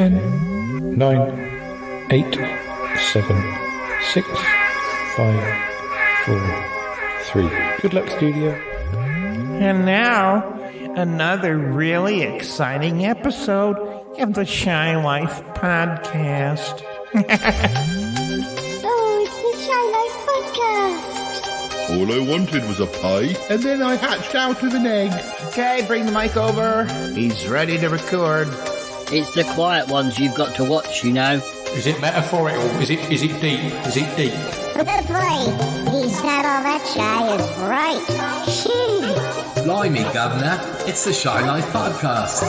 10, 9, 8, 7, 6, 5, 4, 3. Good luck, studio. And now, another really exciting episode of the Shy Life podcast. Oh, it's the Shy Life podcast. All I wanted was a pie, and then I hatched out of an egg. Okay, bring the mic over. He's ready to record. It's the quiet ones you've got to watch, you know. Is it metaphorical? Is it deep? Is it deep? Boy, he's not all that shy, is right. Shoo. Blimey, Governor, it's the Shy Life podcast.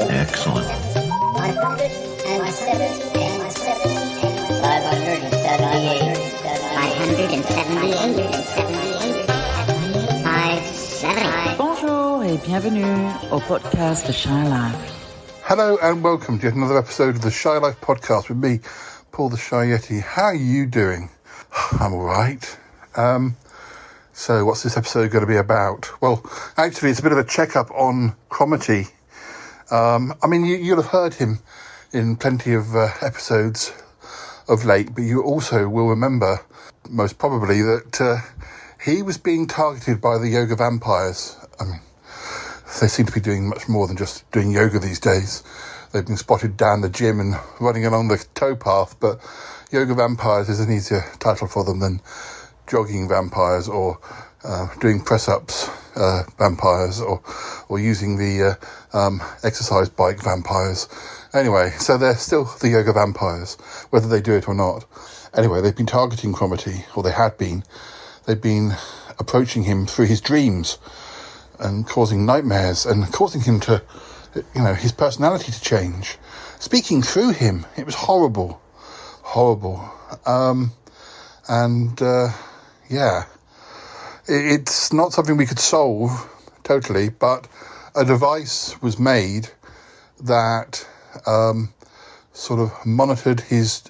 Excellent. 578. Bonjour et bienvenue au podcast The Shy Life. Hello and welcome to yet another episode of the Shy Life podcast with me, Paul the Shy Yeti. How are you doing? I'm alright. So what's this episode going to be about? Well, actually it's a bit of a check-up on Cromitty. I mean, you'll have heard him in plenty of episodes of late, but you also will remember, most probably, that he was being targeted by the yoga vampires. I mean, they seem to be doing much more than just doing yoga these days. They've been spotted down the gym and running along the towpath, but yoga vampires is an easier title for them than jogging vampires or doing press-ups vampires or using the exercise bike vampires. Anyway, so they're still the yoga vampires, whether they do it or not. Anyway, they've been targeting Cromitty, or they had been. They've been approaching him through his dreams and causing nightmares and causing him to, his personality to change. Speaking through him, it was horrible. It's not something we could solve totally, but a device was made that sort of monitored his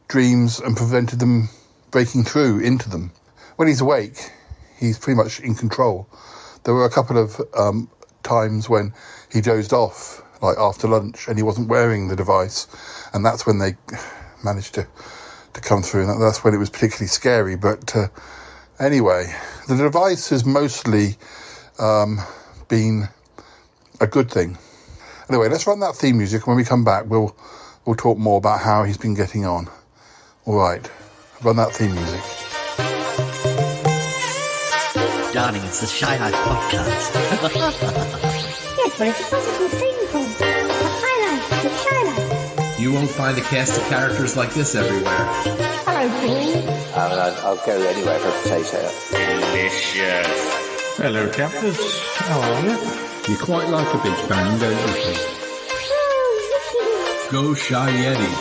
dreams and prevented them breaking through into them. When he's awake, he's pretty much in control. There were a couple of times when he dozed off, like after lunch, and he wasn't wearing the device, and that's when they managed to come through, and that's when it was particularly scary. But anyway, the device has mostly been a good thing. Anyway, let's run that theme music, and when we come back, we'll talk more about how he's been getting on. All right, run that theme music. Darling, it's the Shy Life podcast. Yes, but it's a positive thing, Paul. The Shy Life, the Shy Life. You won't find a cast of characters like this everywhere. Hello, Paul. I'll go anywhere for a potato. Delicious. Hello, captors. How are you? You quite like a big bang, don't you? Go Shy Yeti.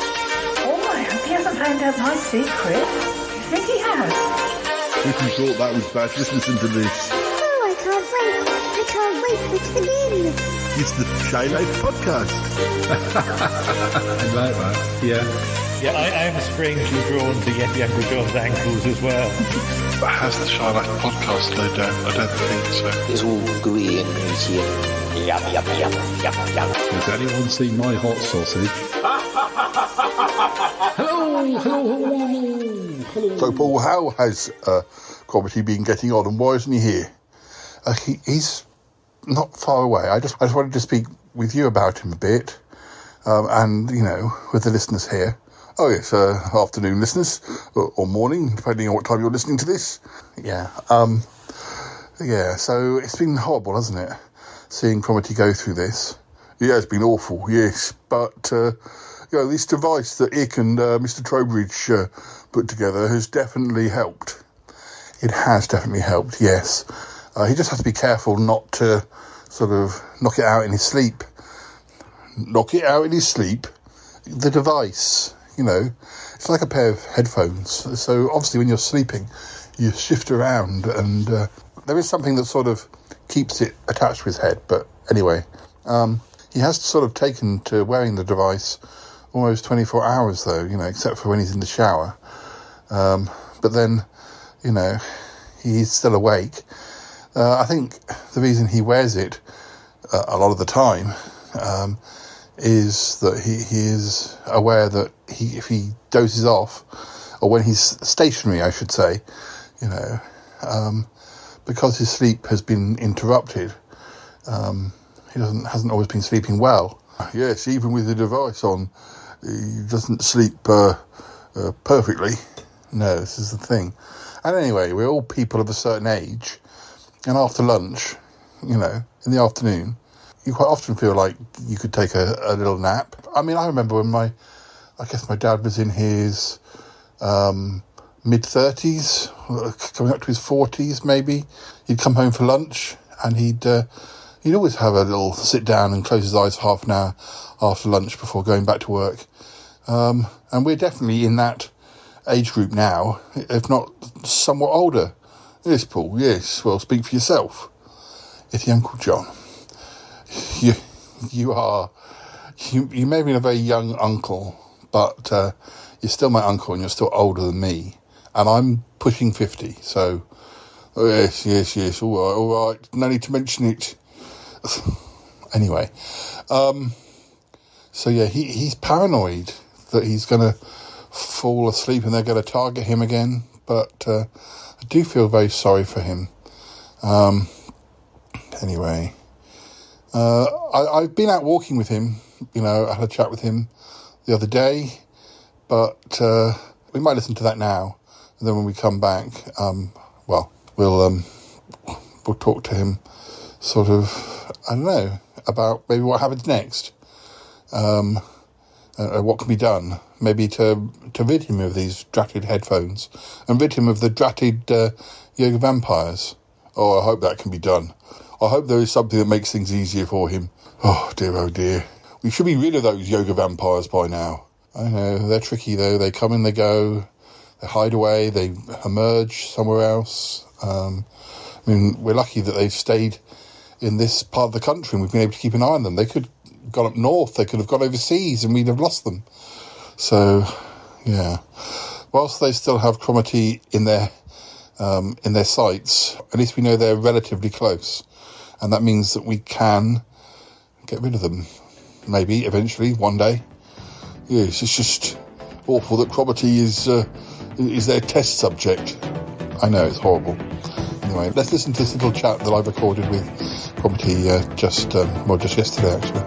Oh, I hope he hasn't found out my secret. Do you think he has? If you thought that was bad, just listen to this. Oh, I can't wait for it to begin. It's the Shy Life podcast. I like that. Yeah, I am strangely drawn to Yeti Uncle John's ankles as well. But has the Shy Life podcast slowed down? I don't think so. It's all gooey and meaty and yum. Has anyone seen my hot sausage? Hello. So, Paul, how has Cromitty been getting on, and why isn't he here? He's not far away. I just wanted to speak with you about him a bit, and, with the listeners here. Oh, yes, afternoon listeners, or morning, depending on what time you're listening to this. Yeah, so it's been horrible, hasn't it, seeing Cromitty go through this? Yeah, it's been awful, yes, but, this device that Ick and Mr. Trowbridge put together has definitely helped. It has definitely helped, yes. He just has to be careful not to sort of knock it out in his sleep. Knock it out in his sleep? The device, it's like a pair of headphones. So obviously when you're sleeping, you shift around, and there is something that sort of keeps it attached to his head. But anyway, he has sort of taken to wearing the device almost 24 hours though, except for when he's in the shower. But then, he's still awake. I think the reason he wears it a lot of the time is that he is aware that if he dozes off, or when he's stationary, I should say, because his sleep has been interrupted, he hasn't always been sleeping well. Yes, even with the device on, he doesn't sleep perfectly. No, this is the thing. And anyway, we're all people of a certain age, and after lunch, in the afternoon, you quite often feel like you could take a little nap. I mean, I remember when my dad was in his mid-30s, coming up to his 40s maybe. He'd come home for lunch, and he'd always have a little sit down and close his eyes for half an hour after lunch before going back to work. And we're definitely in that age group now, if not somewhat older. Yes, Paul, yes. Well, speak for yourself. It's Uncle John. You may have been a very young uncle, but you're still my uncle and you're still older than me. And I'm pushing 50, so yes, all right. No need to mention it. Anyway, so yeah, he's paranoid that he's going to fall asleep and they're going to target him again. But I do feel very sorry for him. Anyway, I've been out walking with him. I had a chat with him the other day, but we might listen to that now. And then when we come back, we'll talk to him, sort of, I don't know, about maybe what happens next, what can be done, maybe to rid him of these dratted headphones and rid him of the dratted yoga vampires. Oh, I hope that can be done. I hope there is something that makes things easier for him. Oh dear. We should be rid of those yoga vampires by now. I know, they're tricky though. They come and they go. They hide away, they emerge somewhere else. We're lucky that they've stayed in this part of the country and we've been able to keep an eye on them. They could have gone up north, they could have gone overseas and we'd have lost them. So, yeah. Whilst they still have Cromarty in their sights, at least we know they're relatively close. And that means that we can get rid of them. Maybe, eventually, one day. Yes, it's just awful that Cromarty is their test subject. I know, it's horrible. Anyway, let's listen to this little chat that I recorded with Cromarty just yesterday, actually.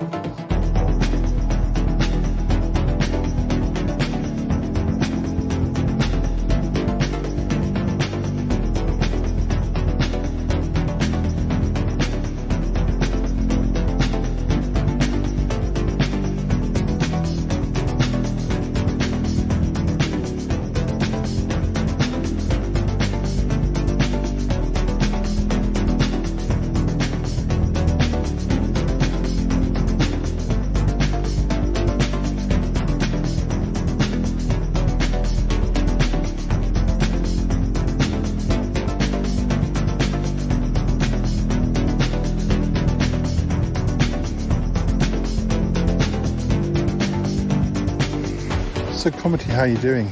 So, Cromarty, how are you doing?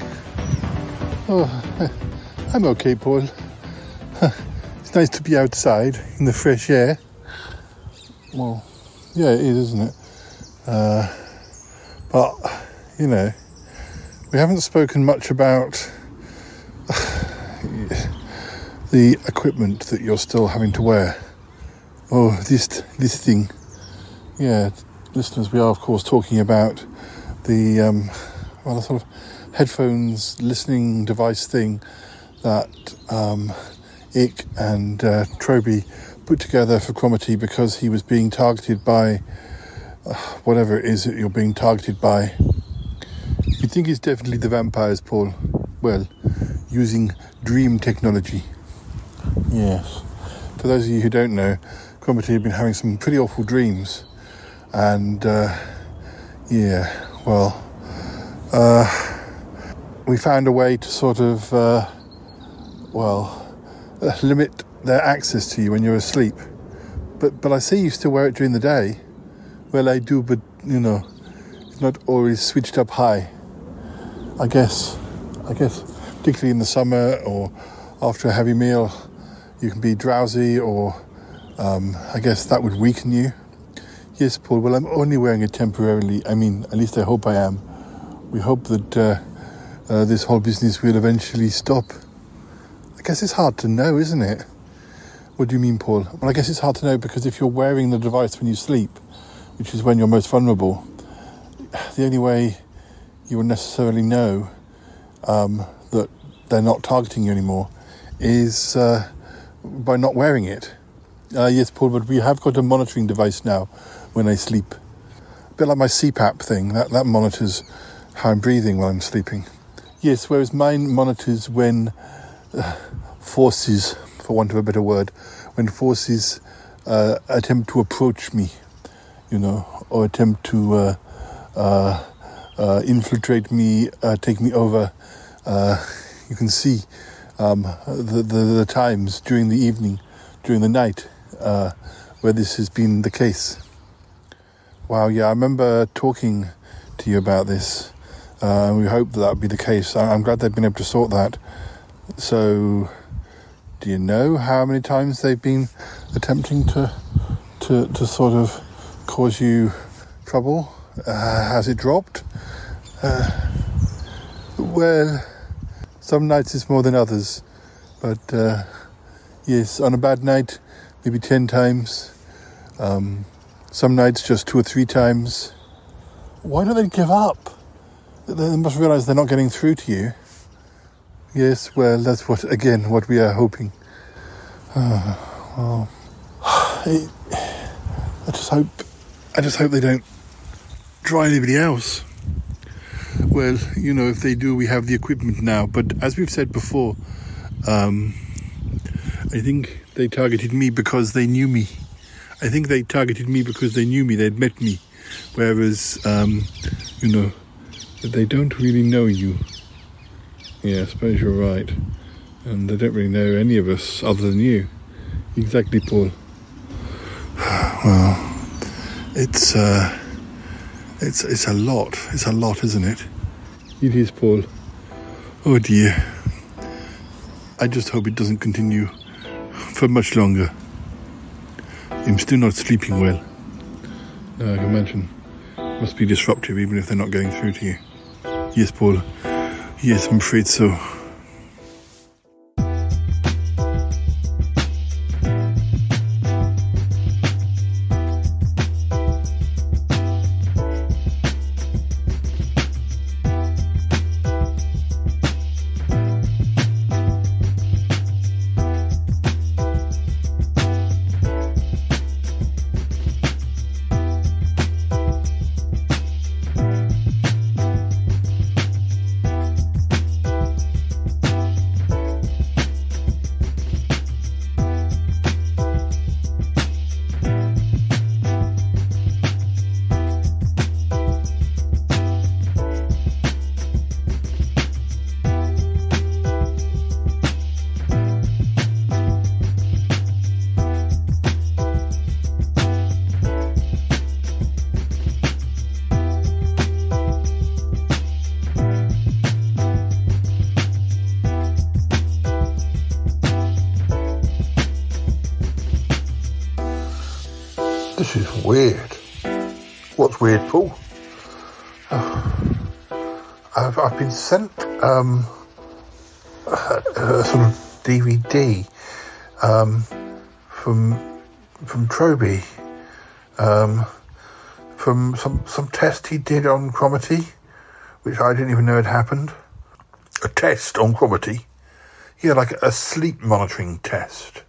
Oh, I'm okay, Paul. It's nice to be outside in the fresh air. Well, yeah, it is, isn't it? But, we haven't spoken much about the equipment that you're still having to wear. Oh, this thing. Yeah, listeners, we are, of course, talking about the the sort of headphones listening device thing that Ick and Troby put together for Cromarty because he was being targeted by whatever it is that you're being targeted by. You think it's definitely the vampires, Paul? Well, using dream technology. Yes. For those of you who don't know, Cromarty had been having some pretty awful dreams, and we found a way to sort of, limit their access to you when you're asleep. But I see you still wear it during the day. Well, I do, but, it's not always switched up high. I guess, particularly in the summer or after a heavy meal, you can be drowsy or, I guess that would weaken you. Yes, Paul. Well, I'm only wearing it temporarily. I mean, at least I hope I am. We hope that this whole business will eventually stop. I guess it's hard to know, isn't it? What do you mean, Paul? Well, I guess it's hard to know because if you're wearing the device when you sleep, which is when you're most vulnerable, the only way you will necessarily know that they're not targeting you anymore is by not wearing it. Yes, Paul, but we have got a monitoring device now when I sleep. A bit like my CPAP thing, that monitors how I'm breathing while I'm sleeping. Yes, whereas mine monitors when forces, for want of a better word, when forces attempt to approach me, or attempt to infiltrate me, take me over. You can see the times during the evening, during the night, where this has been the case. Wow, yeah, I remember talking to you about this. We hope that would be the case. I'm glad they've been able to sort that. So, do you know how many times they've been attempting to sort of cause you trouble? Has it dropped? Well, some nights it's more than others. But, yes, on a bad night, maybe 10 times. Some nights just 2 or 3 times. Why don't they give up? They must realise they're not getting through to you. Yes, well, that's what we are hoping. Well, I just hope they don't try anybody else. Well, if they do, we have the equipment now. But as we've said before, I think they targeted me because they knew me. They'd met me. Whereas, they don't really know you. Yeah, I suppose you're right. And they don't really know any of us other than you. Exactly, Paul. Well, it's a lot. It's a lot, isn't it? It is, Paul. Oh dear. I just hope it doesn't continue for much longer. I'm still not sleeping well. No, I can imagine. It must be disruptive even if they're not going through to you. Yes, Paul. Yes, I'm afraid so. This is weird. What's weird, Paul? I've been sent a sort of DVD from Troby from some test he did on Cromarty, which I didn't even know had happened. A test on Cromarty. Yeah, like a sleep monitoring test.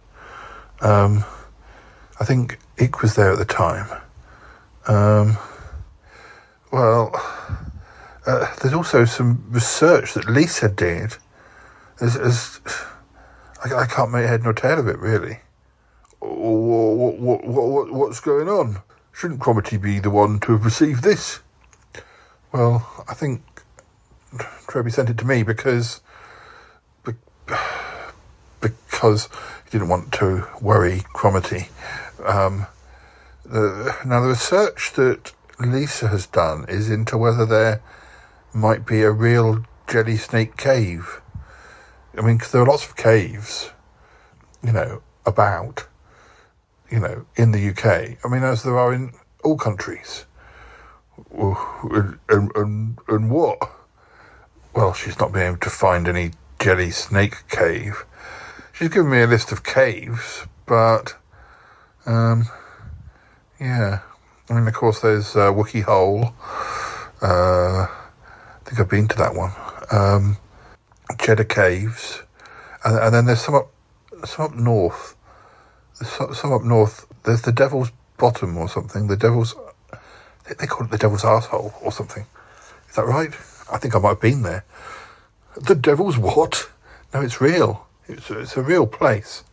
I think Ick was there at the time. There's also some research that Lisa did. I can't make head nor tail of it, really. What's going on? Shouldn't Cromarty be the one to have received this? Well, I think Troby sent it to me because he didn't want to worry Cromarty. Now, the research that Lisa has done is into whether there might be a real jelly snake cave. I mean, because there are lots of caves, about, in the UK. I mean, as there are in all countries. And what? Well, she's not been able to find any jelly snake cave. She's given me a list of caves, but, yeah. I mean, of course, there's Wookie Hole. I think I've been to that one. Cheddar Caves. And then there's some up north. Some up north. There's the Devil's Bottom or something. They call it the Devil's Arsehole or something. Is that right? I think I might have been there. The Devil's what? No, it's real. It's a real place.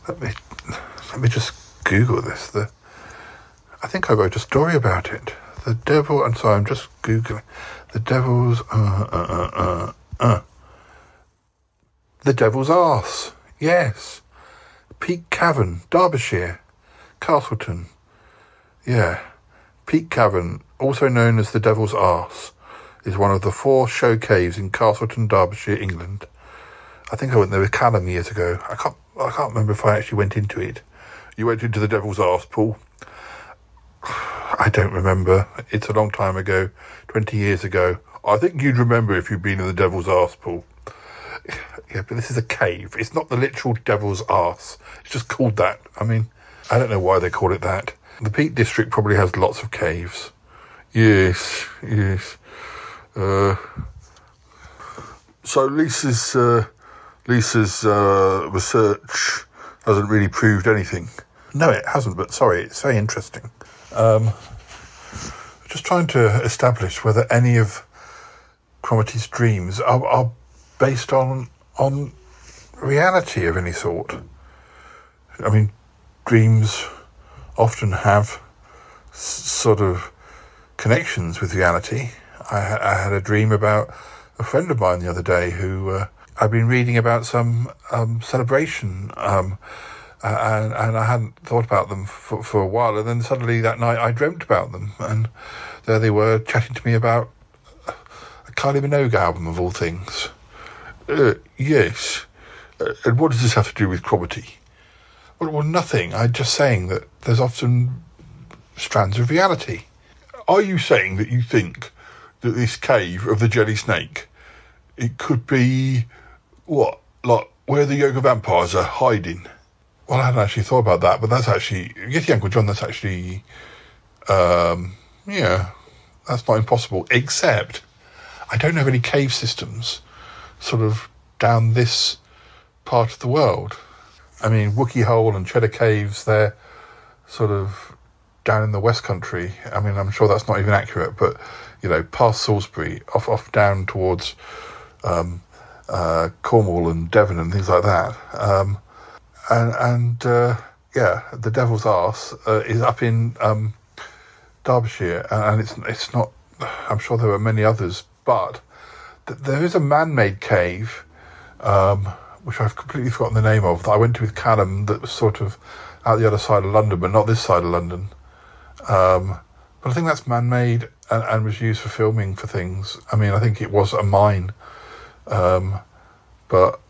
Let me just Google this. I think I wrote a story about it. The Devil. I'm sorry. I'm just Googling. The Devil's. The Devil's Arse. Yes. Peak Cavern, Derbyshire, Castleton. Yeah. Peak Cavern, also known as the Devil's Arse, is one of the 4 show caves in Castleton, Derbyshire, England. I think I went there with Callum years ago. I can't remember if I actually went into it. You went into the Devil's Arse, Paul? I don't remember. It's a long time ago, 20 years ago. I think you'd remember if you'd been in the Devil's Arse, Paul. Yeah, but this is a cave. It's not the literal Devil's Arse. It's just called that. I mean, I don't know why they call it that. The Peak District probably has lots of caves. Yes. So Lisa's research hasn't really proved anything. No, it hasn't, but sorry, it's very interesting. Just trying to establish whether any of Cromitty's dreams are based on reality of any sort. I mean, dreams often have sort of connections with reality. I had a dream about a friend of mine the other day who I'd been reading about some celebration, and I hadn't thought about them for a while, and then suddenly that night I dreamt about them, and there they were chatting to me about a Kylie Minogue album of all things. Yes. And what does this have to do with Cromitty? Well, nothing. I'm just saying that there's often strands of reality. Are you saying that you think that this cave of the jelly snake, it could be, what, like where the yoga vampires are hiding? Well, I hadn't actually thought about that, but that's actually, Yeti Uncle John, that's actually, yeah, that's not impossible, except I don't have any cave systems sort of down this part of the world. I mean, Wookie Hole and Cheddar Caves, they're sort of down in the West Country. I mean, I'm sure that's not even accurate, but, you know, past Salisbury, off down towards Cornwall and Devon and things like that. Yeah, the Devil's Arse is up in Derbyshire, and it's not, I'm sure there are many others, but there is a man-made cave, which I've completely forgotten the name of, that I went to with Callum, that was sort of out the other side of London, but not this side of London. But I think that's man-made and was used for filming for things. I mean, I think it was a mine. But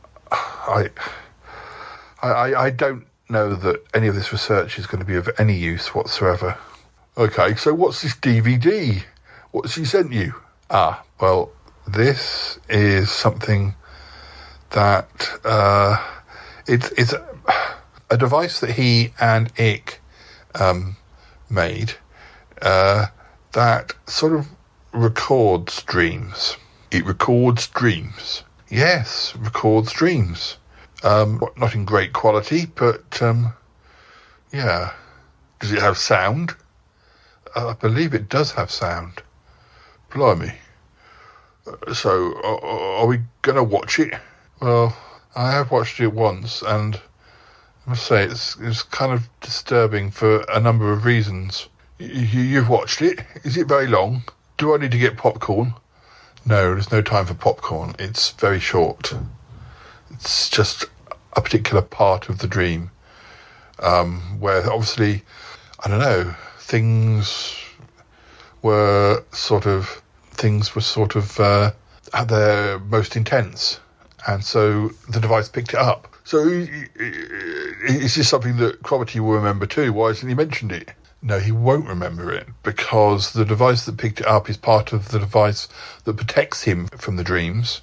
I don't know that any of this research is going to be of any use whatsoever. Okay, so what's this DVD? What's he sent you? Well, this is something that it's a device that he and Ick made that sort of records dreams. It records dreams. Yes, records dreams. Not in great quality, but yeah. Does it have sound? I believe it does have sound. Blimey. So, are we going to watch it? Well, I have watched it once, and I must say it's kind of disturbing for a number of reasons. You've watched it? Is it very long? Do I need to get popcorn? No, there's no time for popcorn. It's very short. It's just a particular part of the dream, where obviously, I don't know, things were sort of at their most intense, and so the device picked it up. So is this something that Cromitty will remember too? Why hasn't he mentioned it? No, he won't remember it because the device that picked it up is part of the device that protects him from the dreams.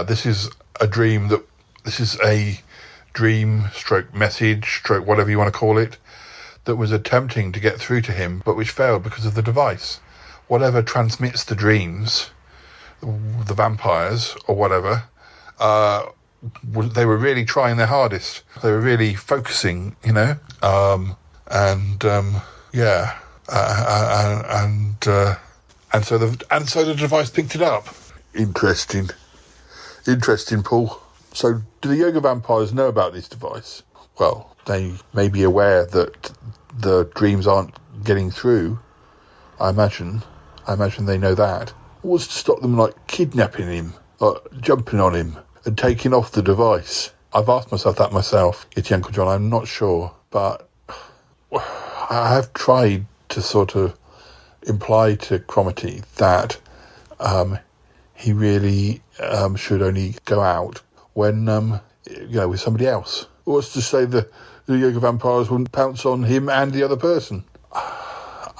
This is a dream this is a dream stroke message stroke whatever you want to call it that was attempting to get through to him, but which failed because of the device. Whatever transmits the dreams, the vampires or whatever, they were really trying their hardest. They were really focusing, and so the device picked it up. Interesting, Paul. So, do the yoga vampires know about this device? Well, they may be aware that the dreams aren't getting through. I imagine they know that. What's to stop them, kidnapping him, jumping on him, and taking off the device? I've asked myself that myself. It's Uncle John, I'm not sure. But I have tried to sort of imply to Cromitty that he really should only go out when, with somebody else. What's to say the yoga vampires wouldn't pounce on him and the other person?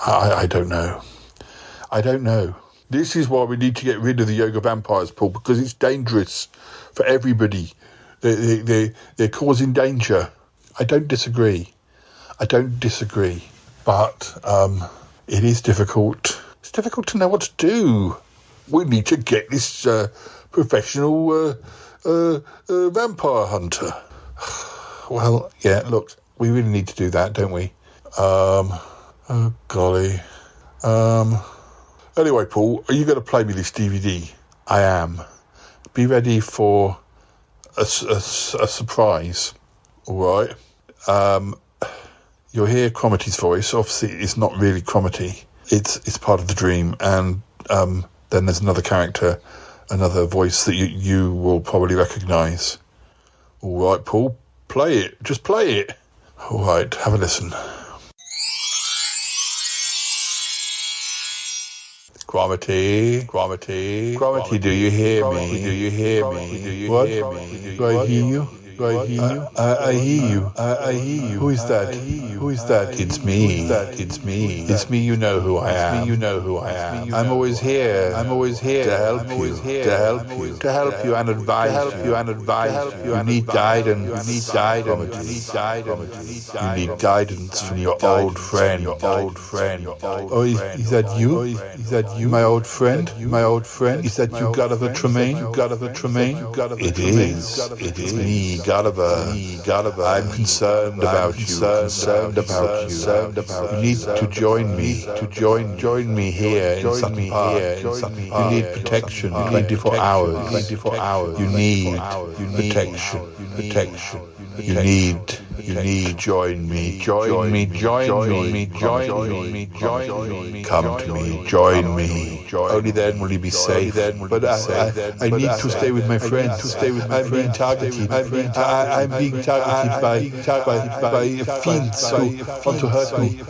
I don't know. This is why we need to get rid of the yoga vampires, Paul, because it's dangerous for everybody. They're causing danger. I don't disagree. But it is difficult. It's difficult to know what to do. We need to get this professional vampire hunter. Well, yeah, look, we really need to do that, don't we? Oh, golly. Anyway, Paul, are you going to play me this DVD? I am. Be ready for a surprise. All right. You'll hear Cromitty's voice. Obviously, it's not really Cromitty. It's part of the dream. And then there's another character, another voice that you will probably recognise. All right, Paul, play it. Just play it. All right, have a listen. Cromitty, do you hear me? What? Do I hear you? I hear you. Who is that? It's me. It's me. You know who I am. I'm always here. To help you and advise you. You need guidance. You need guidance from your old friend. Oh, is that you? My old friend? Is that you, Gulliver Tremaine? It is me, Gulliver. I'm concerned about you. You need to join me. Join me here in Sutton Park. You need protection 24 hours. You need protection. You need join me. Come to me. Join me. Only then will you be safe. But I need to stay with my friends. I'm being targeted. I'm being targeted by fiends who want to hurt me.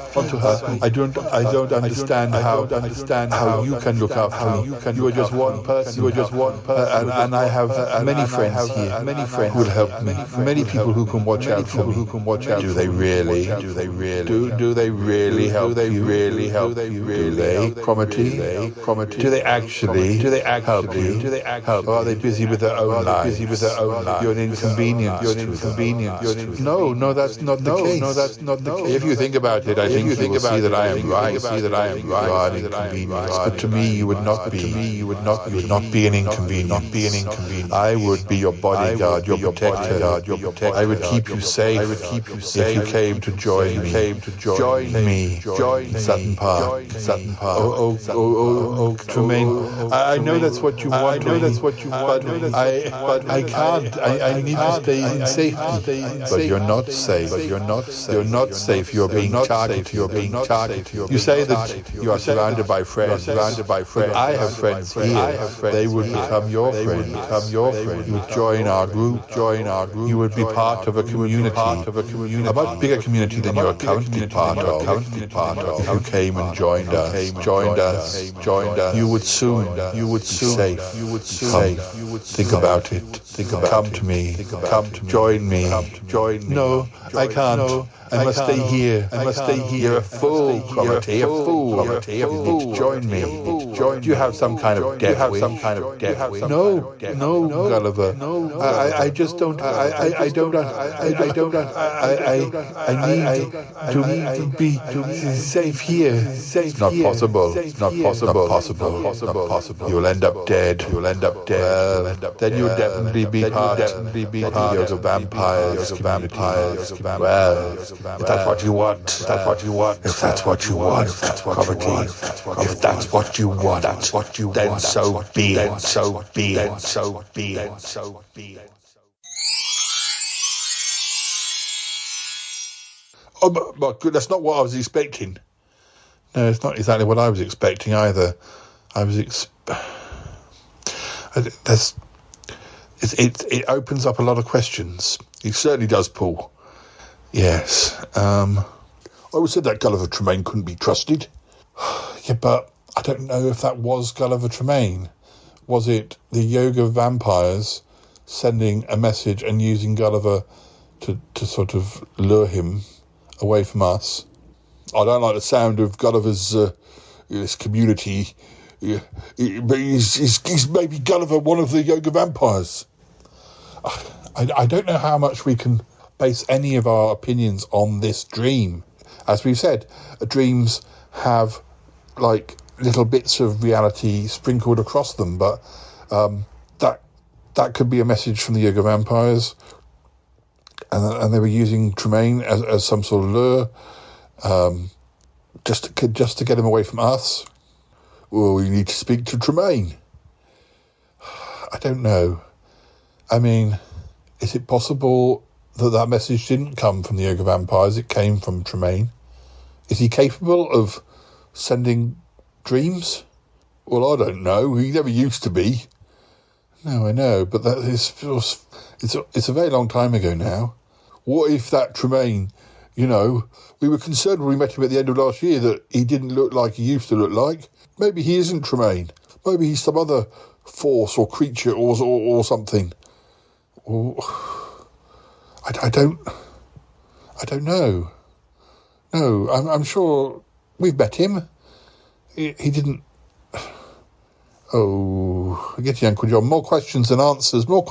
I don't understand how you can look after me. You are just one person. And I have many friends here. Who will help me. Many people who can watch out for me. Do they really? Do they really help you? Do they? Cromitty? Do they actually help you? Or are they busy with their own lives? You're an inconvenience to them. No, that's not the case. If you think about it, I think you will see that I am right. You are an inconvenience. But to me, you would not be. You would not be an inconvenience. I would be your bodyguard, your protector. I would keep you safe. If you came to join me. Join me. Sutton Park. Oh, Tremaine. I know that's what you want. But I can't. I need to stay in safety. But you're not safe. You're not safe. You're being targeted. You say that you are surrounded by friends. But I have friends here. They would become your friends. You would join our group. You would be part of a community. a much bigger community than you're currently part of, if you came and joined us, you would soon be safe. Think about it. Come to me. Join me. No, I can't. I must stay here. You're a fool, Cromitty. A fool. You need to join me. Do you have some kind of death wish? No, Gulliver. I just don't. I need to be safe here. It's not possible. It's not possible. You'll end up dead. Well, then you'll definitely be part of the Yoga Vampires community. Well, if that's what you want, Cromitty. If that's what you want, then so be it. Oh, but that's not what I was expecting. No, it's not exactly what I was expecting either. It opens up a lot of questions. It certainly does, Paul. Yes. I always said that Gulliver Tremaine couldn't be trusted. Yeah, but I don't know if that was Gulliver Tremaine. Was it the Yoga Vampires sending a message and using Gulliver to sort of lure him away from us? I don't like the sound of Gulliver's this community, but he's maybe Gulliver, one of the Yoga Vampires. I don't know how much we can base any of our opinions on this dream. As we've said, dreams have like little bits of reality sprinkled across them, but that could be a message from the Yoga Vampires, and they were using Tremaine as some sort of lure, just to get him away from us. Well, we need to speak to Tremaine. I don't know. I mean, is it possible that message didn't come from the Yoga Vampires, it came from Tremaine? Is he capable of sending dreams? Well, I don't know. He never used to be. No, I know, but that is it's a very long time ago now. What if that Tremaine, we were concerned when we met him at the end of last year that he didn't look like he used to look like. Maybe he isn't Tremaine. Maybe he's some other force or creature or something. Or I don't know. No, I'm sure we've met him. He didn't. Oh, I get you, Uncle John. More questions than answers. Why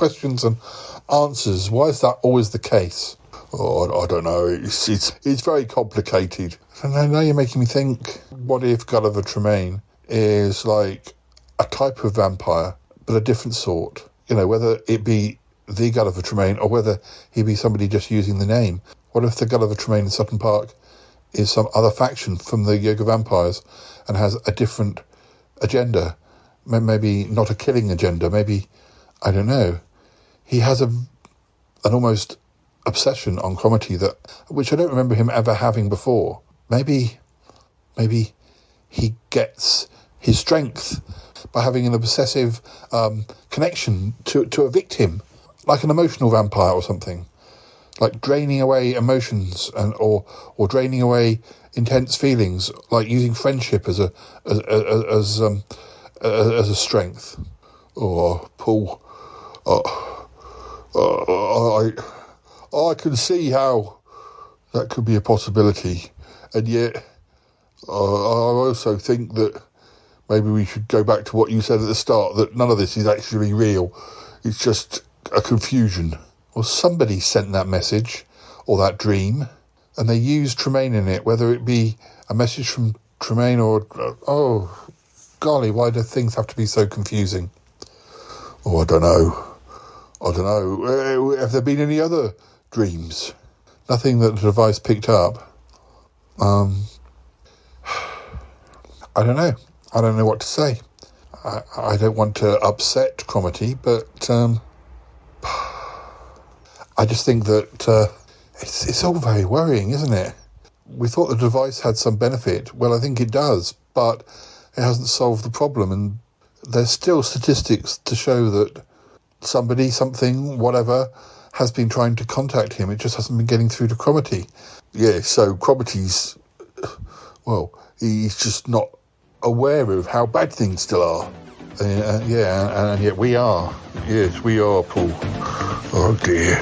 is that always the case? Oh, I don't know. It's very complicated. And now you're making me think. What if Gulliver Tremaine is like a type of vampire, but a different sort? Whether it be the Gulliver Tremaine or whether he be somebody just using the name. What if the Gulliver Tremaine in Sutton Park is some other faction from the Yoga Vampires and has a different agenda? Maybe not a killing agenda. Maybe, I don't know. He has an almost obsession on Cromitty which I don't remember him ever having before. Maybe he gets his strength by having an obsessive connection to a victim, like an emotional vampire or something, like draining away emotions or draining away intense feelings, like using friendship as a strength. Oh, Paul, I can see how that could be a possibility, and yet I also think that maybe we should go back to what you said at the start, that none of this is actually real. It's just a confusion. Well, somebody sent that message or that dream, and they used Tremaine in it, whether it be a message from Tremaine or... oh, golly, why do things have to be so confusing? Oh, I don't know. Have there been any other dreams? Nothing that the device picked up. I don't know. I don't know what to say. I don't want to upset Cromitty, but I just think that it's all very worrying, isn't it? We thought the device had some benefit. Well, I think it does, but it hasn't solved the problem, and there's still statistics to show that somebody, something, whatever, has been trying to contact him. It just hasn't been getting through to Cromitty. Yeah, so Cromitty's, well, he's just not aware of how bad things still are. And yet we are. Yes, we are, Paul. Oh dear.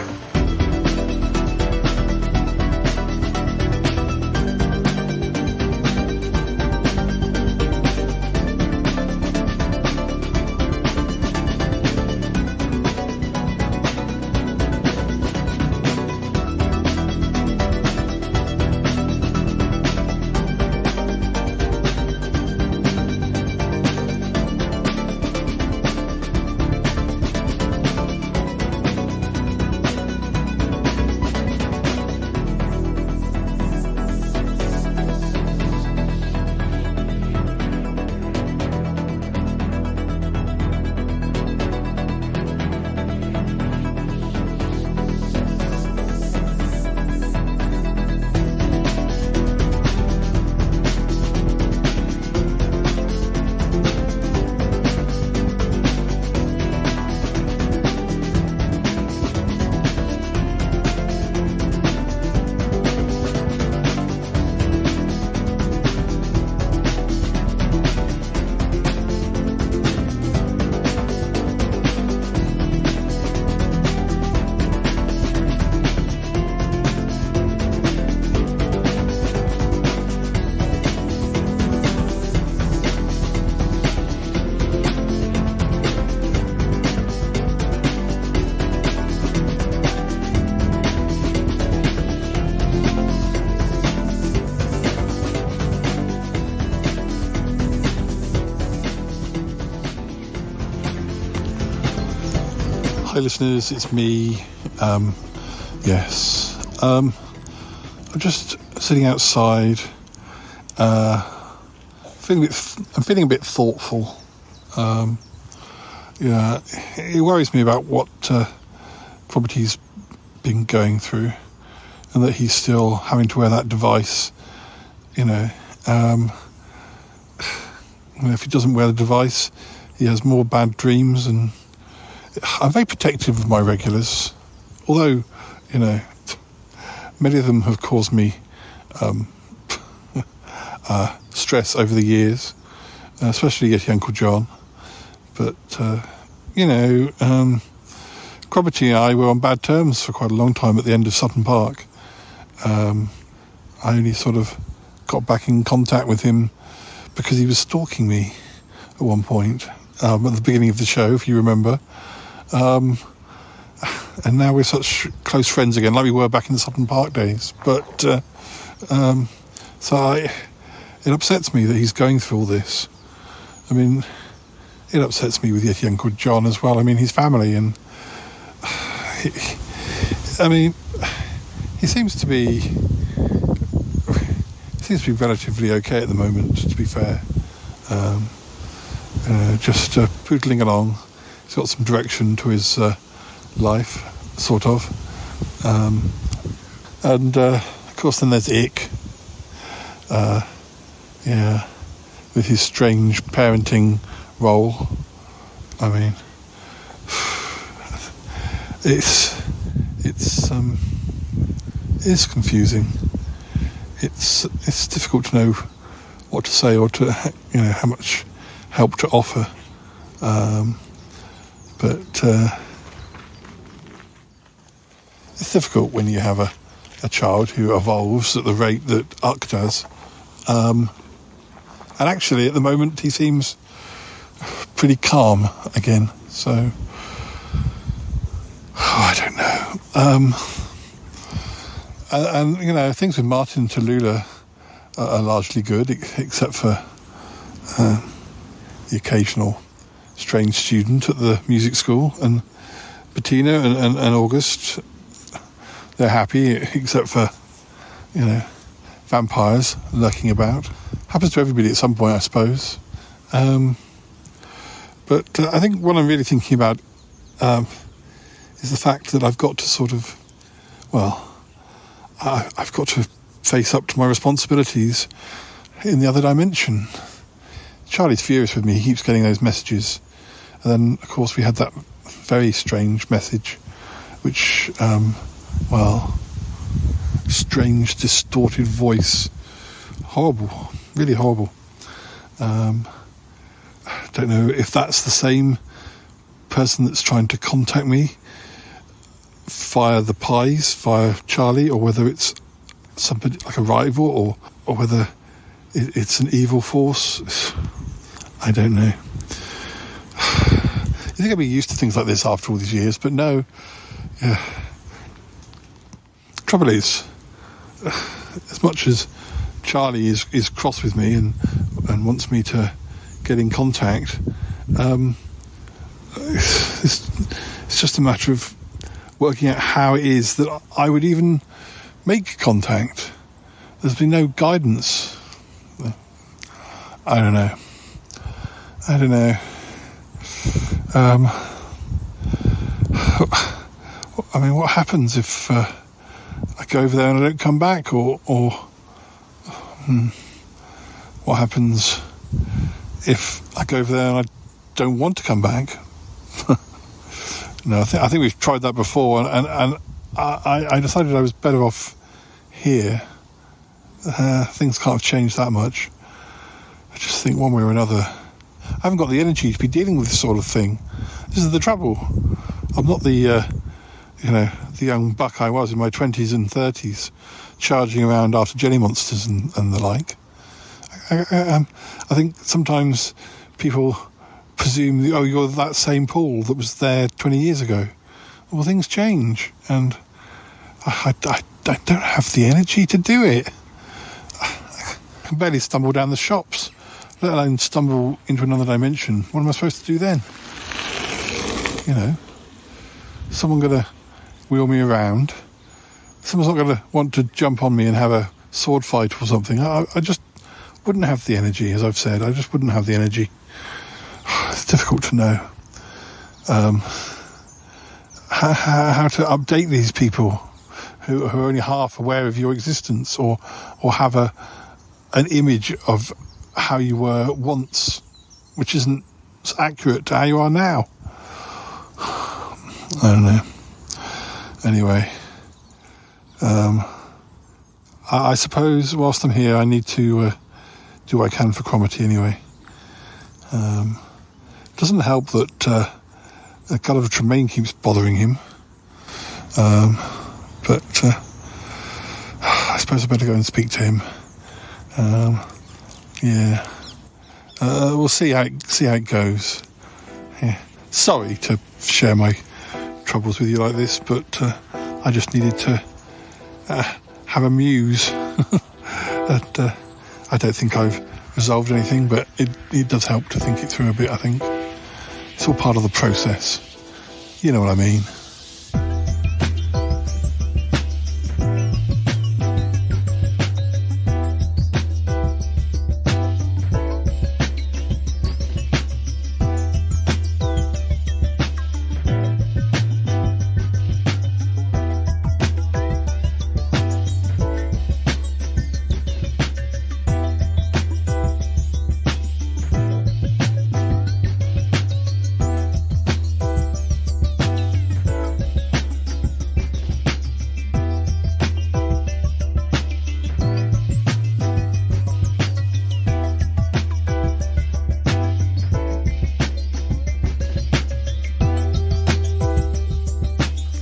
Hi listeners, it's me. Yes. I'm just sitting outside. I'm feeling a bit thoughtful. It worries me about what Cromitty's been going through, and that he's still having to wear that device. If he doesn't wear the device, he has more bad dreams. And I'm very protective of my regulars, although, many of them have caused me stress over the years, especially Yeti Uncle John. But, Cromitty and I were on bad terms for quite a long time at the end of Sutton Park. I only sort of got back in contact with him because he was stalking me at one point, at the beginning of the show, if you remember. And now we're such close friends again, like we were back in the Sutton Park days. But it upsets me that he's going through all this. I mean, it upsets me with Yeti Uncle John as well. I mean, his family, and he seems to be relatively okay at the moment, to be fair. Just poodling along. He's got some direction to his life, sort of. And of course then there's Ick. With his strange parenting role. I mean, it's confusing. It's difficult to know what to say or to how much help to offer. But it's difficult when you have a child who evolves at the rate that Uck does. And actually, at the moment, he seems pretty calm again. So, I don't know. And things with Martin and Tallulah are largely good, except for the occasional strange student at the music school, and Bettina and August, they're happy, except for vampires lurking about. Happens to everybody at some point, I suppose. But I think what I'm really thinking about is the fact that I've got to I've got to face up to my responsibilities in the other dimension. Charlie's furious with me. He keeps getting those messages. And then, of course, we had that very strange message which, strange, distorted voice. Horrible, really horrible. Don't know if that's the same person that's trying to contact me via the pies, via Charlie, or whether it's somebody like a rival, or whether it's an evil force. I don't know. You think I'd be used to things like this after all these years, but no. Yeah. Trouble is, as much as Charlie is cross with me and wants me to get in contact, it's just a matter of working out how it is that I would even make contact. There's been no guidance. I don't know. I mean, what happens if I go over there and I don't come back, or what happens if I go over there and I don't want to come back? No, I think we've tried that before, and I decided I was better off here. Things can't have changed that much. I just think one way or another, I haven't got the energy to be dealing with this sort of thing. This is the trouble. I'm not the young buck I was in my 20s and 30s, charging around after jelly monsters and the like. I think sometimes people presume, you're that same Paul that was there 20 years ago. Well, things change, and I don't have the energy to do it. I can barely stumble down the shops, let alone stumble into another dimension. What am I supposed to do then? Someone got to wheel me around. Someone's not going to want to jump on me and have a sword fight or something. I just wouldn't have the energy, as I've said. I just wouldn't have the energy. It's difficult to know how to update these people who are only half aware of your existence, or have an image of how you were once, which isn't accurate to how you are now. I don't know. Anyway, I suppose whilst I'm here, I need to do what I can for Cromitty anyway. Doesn't help that the Gulliver Tremaine keeps bothering him. But I suppose I better go and speak to him. We'll see how it goes. Yeah. Sorry to share my troubles with you like this, but I just needed to have a muse. That I don't think I've resolved anything, but it does help to think it through a bit, I think. It's all part of the process. You know what I mean.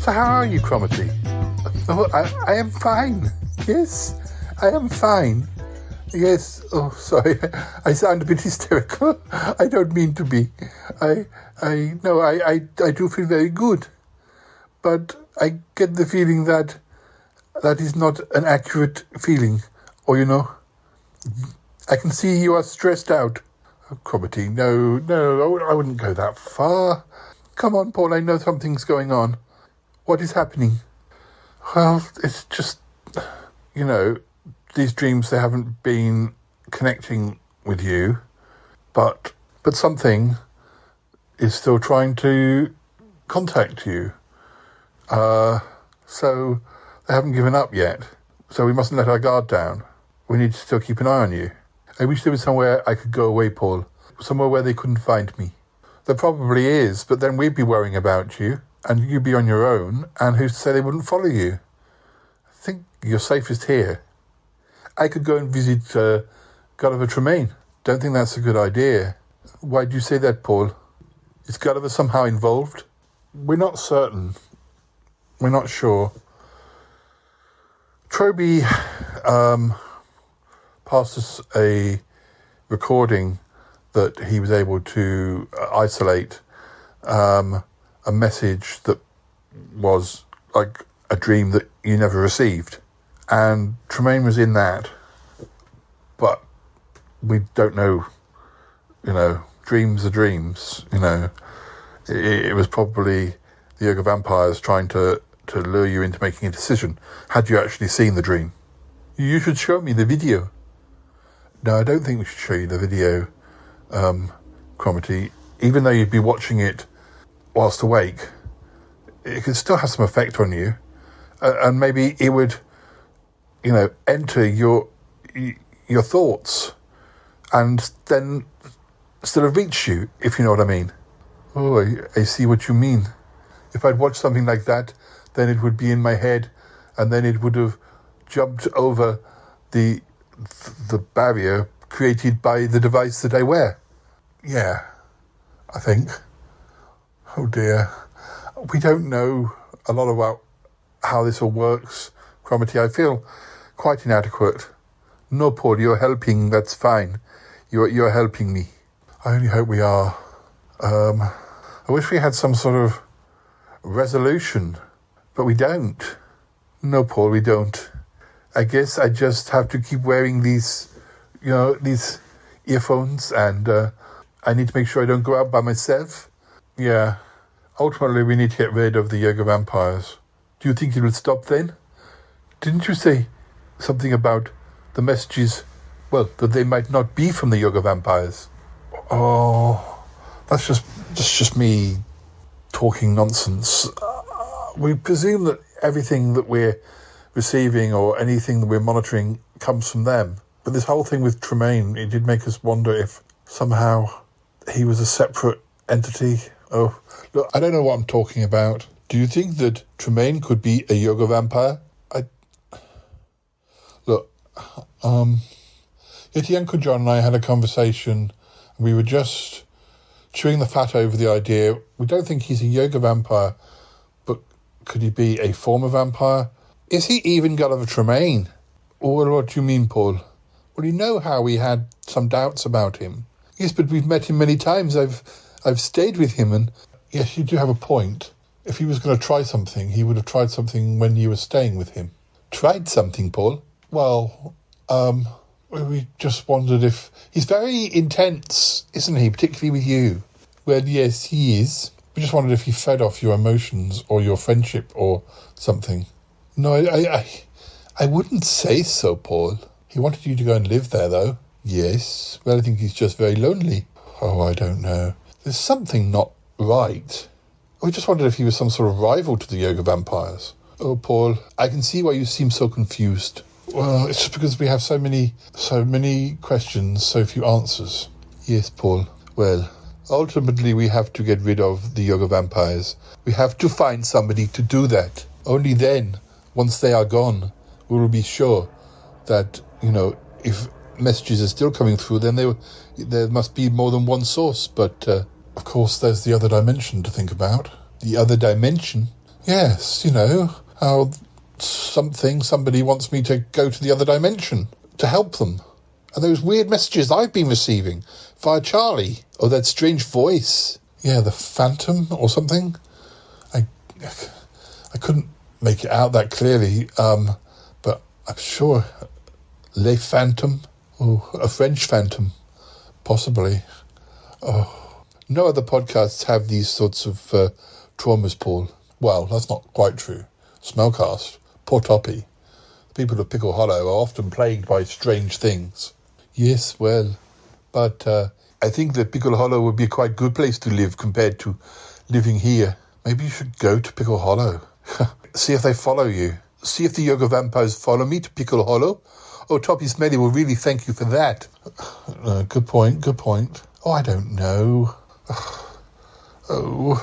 So how are you, Cromitty? Oh, I am fine. Yes, I am fine. Yes. Oh, sorry. I sound a bit hysterical. I don't mean to be. I do feel very good. But I get the feeling that is not an accurate feeling. Or, I can see you are stressed out. Oh, Cromitty, no, I wouldn't go that far. Come on, Paul, I know something's going on. What is happening? Well, it's just, these dreams, they haven't been connecting with you, but something is still trying to contact you. So they haven't given up yet. So we mustn't let our guard down. We need to still keep an eye on you. I wish there was somewhere I could go away, Paul. Somewhere where they couldn't find me. There probably is, but then we'd be worrying about you. and you'd be on your own, and who's to say they wouldn't follow you? I think you're safest here. I could go and visit Gulliver Tremaine. Don't think that's a good idea. Why do you say that, Paul? Is Gulliver somehow involved? We're not certain. We're not sure. Troby passed us a recording that he was able to isolate a message that was like a dream that you never received. And Tremaine was in that. But we don't know, dreams are dreams, It was probably the Yoga Vampires trying to lure you into making a decision. Had you actually seen the dream? You should show me the video. No, I don't think we should show you the video, Cromitty. Even though you'd be watching it whilst awake, it could still have some effect on you. And maybe it would, enter your thoughts and then sort of reach you, if you know what I mean. Oh, I see what you mean. If I'd watched something like that, then it would be in my head, and then it would have jumped over the barrier created by the device that I wear. Yeah, I think. Oh dear. We don't know a lot about how this all works, Cromitty. I feel quite inadequate. No, Paul, you're helping, that's fine. You're helping me. I only hope we are. I wish we had some sort of resolution, but we don't. No, Paul, we don't. I guess I just have to keep wearing these earphones, and I need to make sure I don't go out by myself. Yeah. Ultimately, we need to get rid of the Yoga Vampires. Do you think it will stop then? Didn't you say something about the messages, that they might not be from the Yoga Vampires? Oh, that's just me talking nonsense. We presume that everything that we're receiving or anything that we're monitoring comes from them. But this whole thing with Tremaine, it did make us wonder if somehow he was a separate entity. Oh, look, I don't know what I'm talking about. Do you think that Tremaine could be a Yoga Vampire? Yeti Uncle John and I had a conversation. We were just chewing the fat over the idea. We don't think he's a Yoga Vampire, but could he be a former vampire? Is he even Gulliver Tremaine? Or what do you mean, Paul? Well, you know how we had some doubts about him. Yes, but we've met him many times. I've stayed with him, and yes, you do have a point. If he was going to try something, he would have tried something when you were staying with him. Tried something, Paul? Well, we just wondered if... He's very intense, isn't he? Particularly with you. Well, yes, he is. We just wondered if he fed off your emotions or your friendship or something. No, I wouldn't say so, Paul. He wanted you to go and live there, though. Yes. Well, I think he's just very lonely. Oh, I don't know. There's something not right. We just wondered if he was some sort of rival to the Yoga Vampires. Oh, Paul, I can see why you seem so confused. Well, it's just because we have so many questions, so few answers. Yes, Paul. Well, ultimately we have to get rid of the Yoga Vampires. We have to find somebody to do that. Only then, once they are gone, we will be sure that, if messages are still coming through, then there must be more than one source. But, of course, there's the other dimension to think about. The other dimension? Yes, how somebody wants me to go to the other dimension to help them. And those weird messages I've been receiving via Charlie. Oh, that strange voice. Yeah, the Phantom or something. I couldn't make it out that clearly, but I'm sure Le Phantom, or a French Phantom, possibly. Oh, no other podcasts have these sorts of traumas, Paul. Well, that's not quite true. Smellcast, poor Toppy. The people of Pickle Hollow are often plagued by strange things. Yes, well, but I think that Pickle Hollow would be a quite good place to live compared to living here. Maybe you should go to Pickle Hollow. See if they follow you. See if the Yoga Vampires follow me to Pickle Hollow. Oh, Toppy Smelly will really thank you for that. Good point. Oh, I don't know. Oh,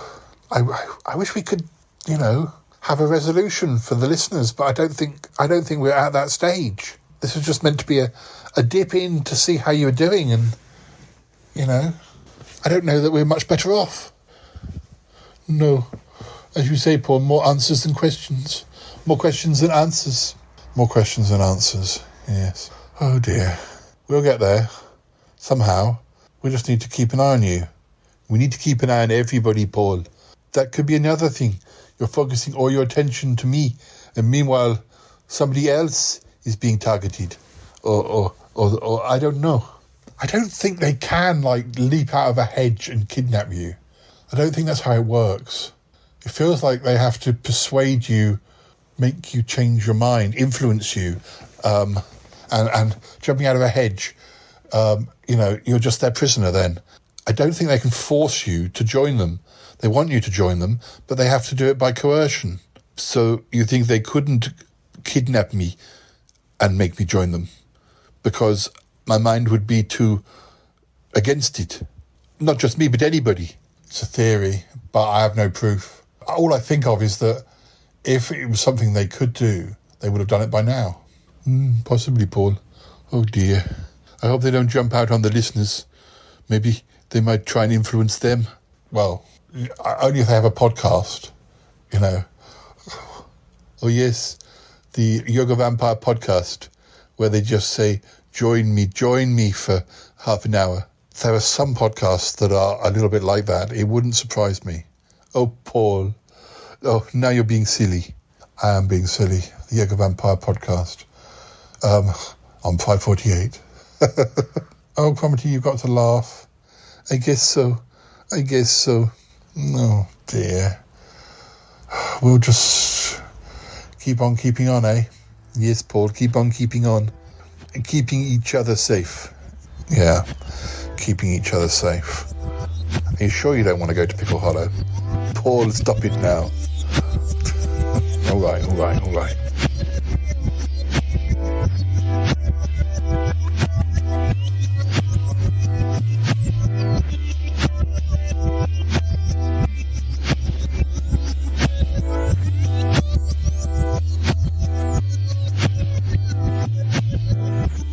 I wish we could have a resolution for the listeners. But I don't think we're at that stage. This was just meant to be a dip in to see how you were doing, and I don't know that we're much better off. No, as you say, Paul, more answers than questions, more questions than answers, more questions than answers. Yes. Oh dear, we'll get there somehow. We just need to keep an eye on you. We need to keep an eye on everybody, Paul. That could be another thing. You're focusing all your attention to me, and meanwhile, somebody else is being targeted, or I don't know. I don't think they can leap out of a hedge and kidnap you. I don't think that's how it works. It feels like they have to persuade you, make you change your mind, influence you, and jumping out of a hedge. You're just their prisoner then. I don't think they can force you to join them. They want you to join them, but they have to do it by coercion. So you think they couldn't kidnap me and make me join them because my mind would be too against it. Not just me, but anybody. It's a theory, but I have no proof. All I think of is that if it was something they could do, they would have done it by now. Possibly, Paul. Oh dear. I hope they don't jump out on the listeners. Maybe they might try and influence them. Well, only if they have a podcast, Oh yes, the Yoga Vampire podcast, where they just say, join me for half an hour. There are some podcasts that are a little bit like that. It wouldn't surprise me. Oh, Paul. Oh, now you're being silly. I am being silly. The Yoga Vampire podcast. On 548. Oh, Cromitty, you've got to laugh. I guess so. Oh, dear. We'll just keep on keeping on, eh? Yes, Paul, keep on keeping on. And keeping each other safe. Yeah, keeping each other safe. Are you sure you don't want to go to Pickle Hollow? Paul, stop it now. All right.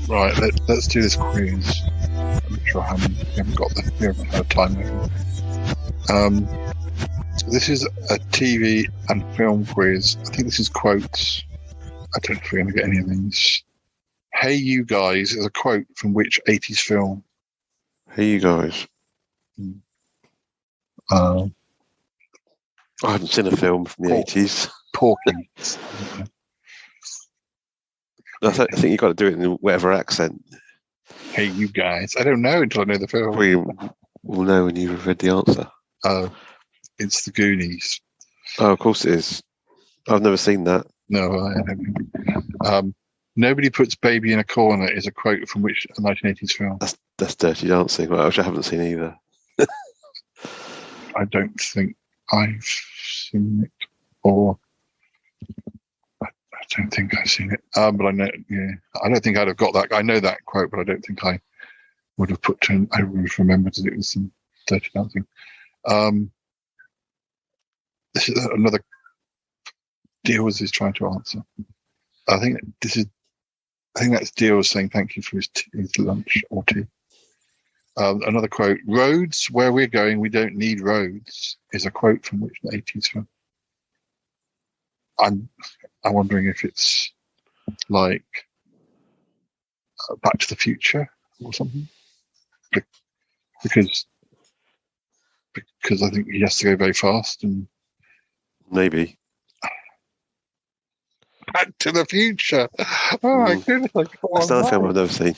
Right, let's do this quiz. I'm not sure how many we haven't had time over. This is a TV and film quiz. I think this is quotes. I don't know if we're going to get any of these. Hey You Guys is a quote from which 80s film? Hey You Guys. I haven't seen a film from the 80s. Porky. I think you've got to do it in whatever accent. Hey You Guys. I don't know until I know the film. We will know when you've read the answer. It's The Goonies. Oh, of course it is. I've never seen that. No, I haven't. Nobody Puts Baby in a Corner is a quote from which 1980s film? That's Dirty Dancing, which I haven't seen either. I don't think I've seen it, or I don't think I've seen it. But I know, I don't think I'd have got that. I know that quote, but I don't think I would have I would have remembered that it was some Dirty Dancing. This is another Deals is trying to answer. I think that's Deals saying thank you for his lunch or tea. Another quote: "Roads, where we're going, we don't need roads," is a quote from which 80s film? I'm wondering if it's like Back to the Future or something, because I think he has to go very fast, and maybe Back to the Future. Oh my goodness! That's another film I've never seen.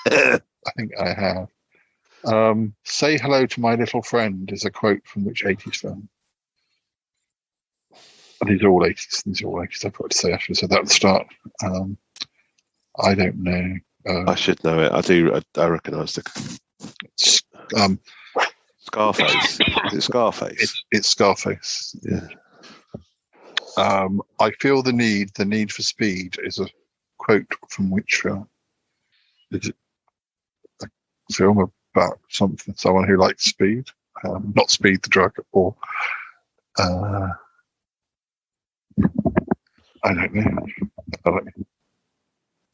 I think I have. "Say hello to my little friend" is a quote from which 80s film? These are all 80s. I've got to say, I should have said that at the start. I don't know. I should know it. I do. I recognise the Scarface. Is it Scarface? It's Scarface. Yeah. "I feel the need for speed" is a quote from which film? Is it a film about someone who likes speed? Not Speed the drug, or I don't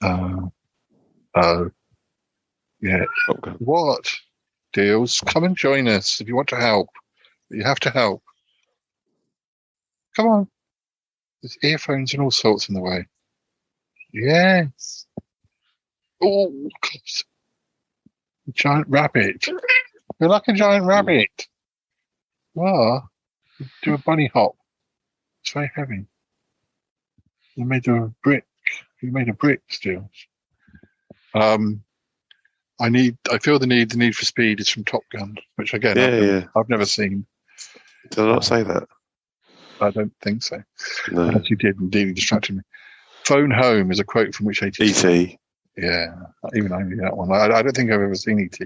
know. Oh, yeah. Okay. What? Deals? Come and join us if you want to help. You have to help. Come on. There's earphones and all sorts in the way. Yes. Oh, God. Giant rabbit. You're like a giant rabbit. Wow. Do a bunny hop. It's very heavy. You're made of brick. You're made of brick still. I feel the need for speed is from Top Gun, which again I've never seen. Did I not say that? I don't think so. No. Unless you did, indeed, you distracted me. Phone home is a quote from which 80s? E.T. Yeah, even I knew that one. I don't think I've ever seen E.T.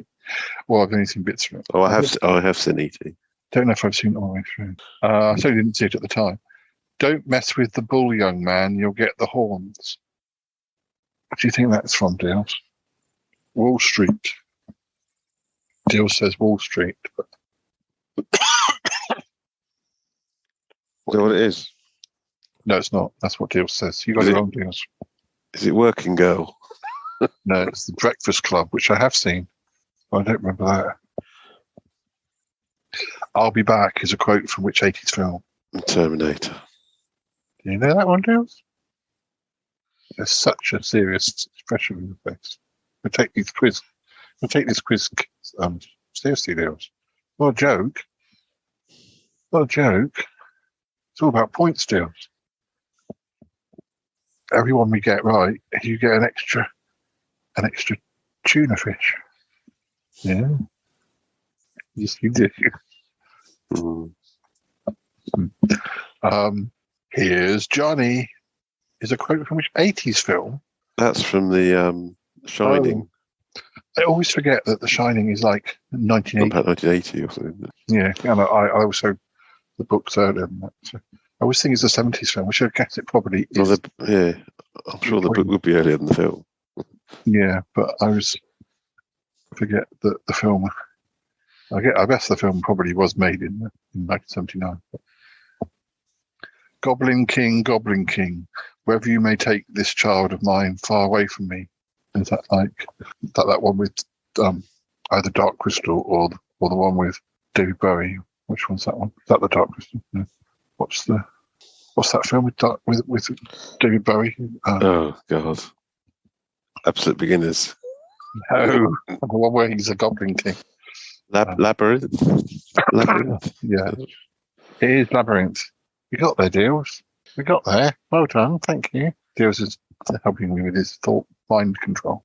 Well, I've only seen bits from it. Oh, I have seen E.T. Don't know if I've seen it all the way through. I certainly didn't see it at the time. Don't mess with the bull, young man. You'll get the horns. What do you think that's from, Dales? Wall Street. Dale says Wall Street. But Is that what it is? no, it's not. That's what Dale says. You got it wrong, Dales. Is it Working Girl? No, it's the Breakfast Club, which I have seen. I don't remember that. I'll be back is a quote from which 80s film? Terminator. Do you know that one, Dales? There's such a serious expression in your face. We'll take this quiz seriously, Dales. Not a joke. Not a joke. It's all about points, Dales. Every one we get right, you get an extra tuna fish. Yeah. Yes, you do. Here's Johnny is a quote from which 80s film? That's from the Shining. I always forget that The Shining is like 1980. About 1980 or something. Yeah, and I also the book's earlier than that. So I always think it's a 70s film, which I guess it probably is. Well, I'm sure the book would be earlier than the film. Yeah, but I forget that the film. I guess the film probably was made in 1979. Goblin King, wherever you may take this child of mine, far away from me. Is that like that one with either Dark Crystal or the one with David Bowie? Which one's that one? Is that the Dark Crystal? No. What's that film with David Bowie? Oh God! Absolute beginners. No, the one where he's a Goblin King. Labyrinth. Yeah, it is Labyrinth. We got there, Deals. We got there. Well done, thank you. Deals is helping me with his mind control.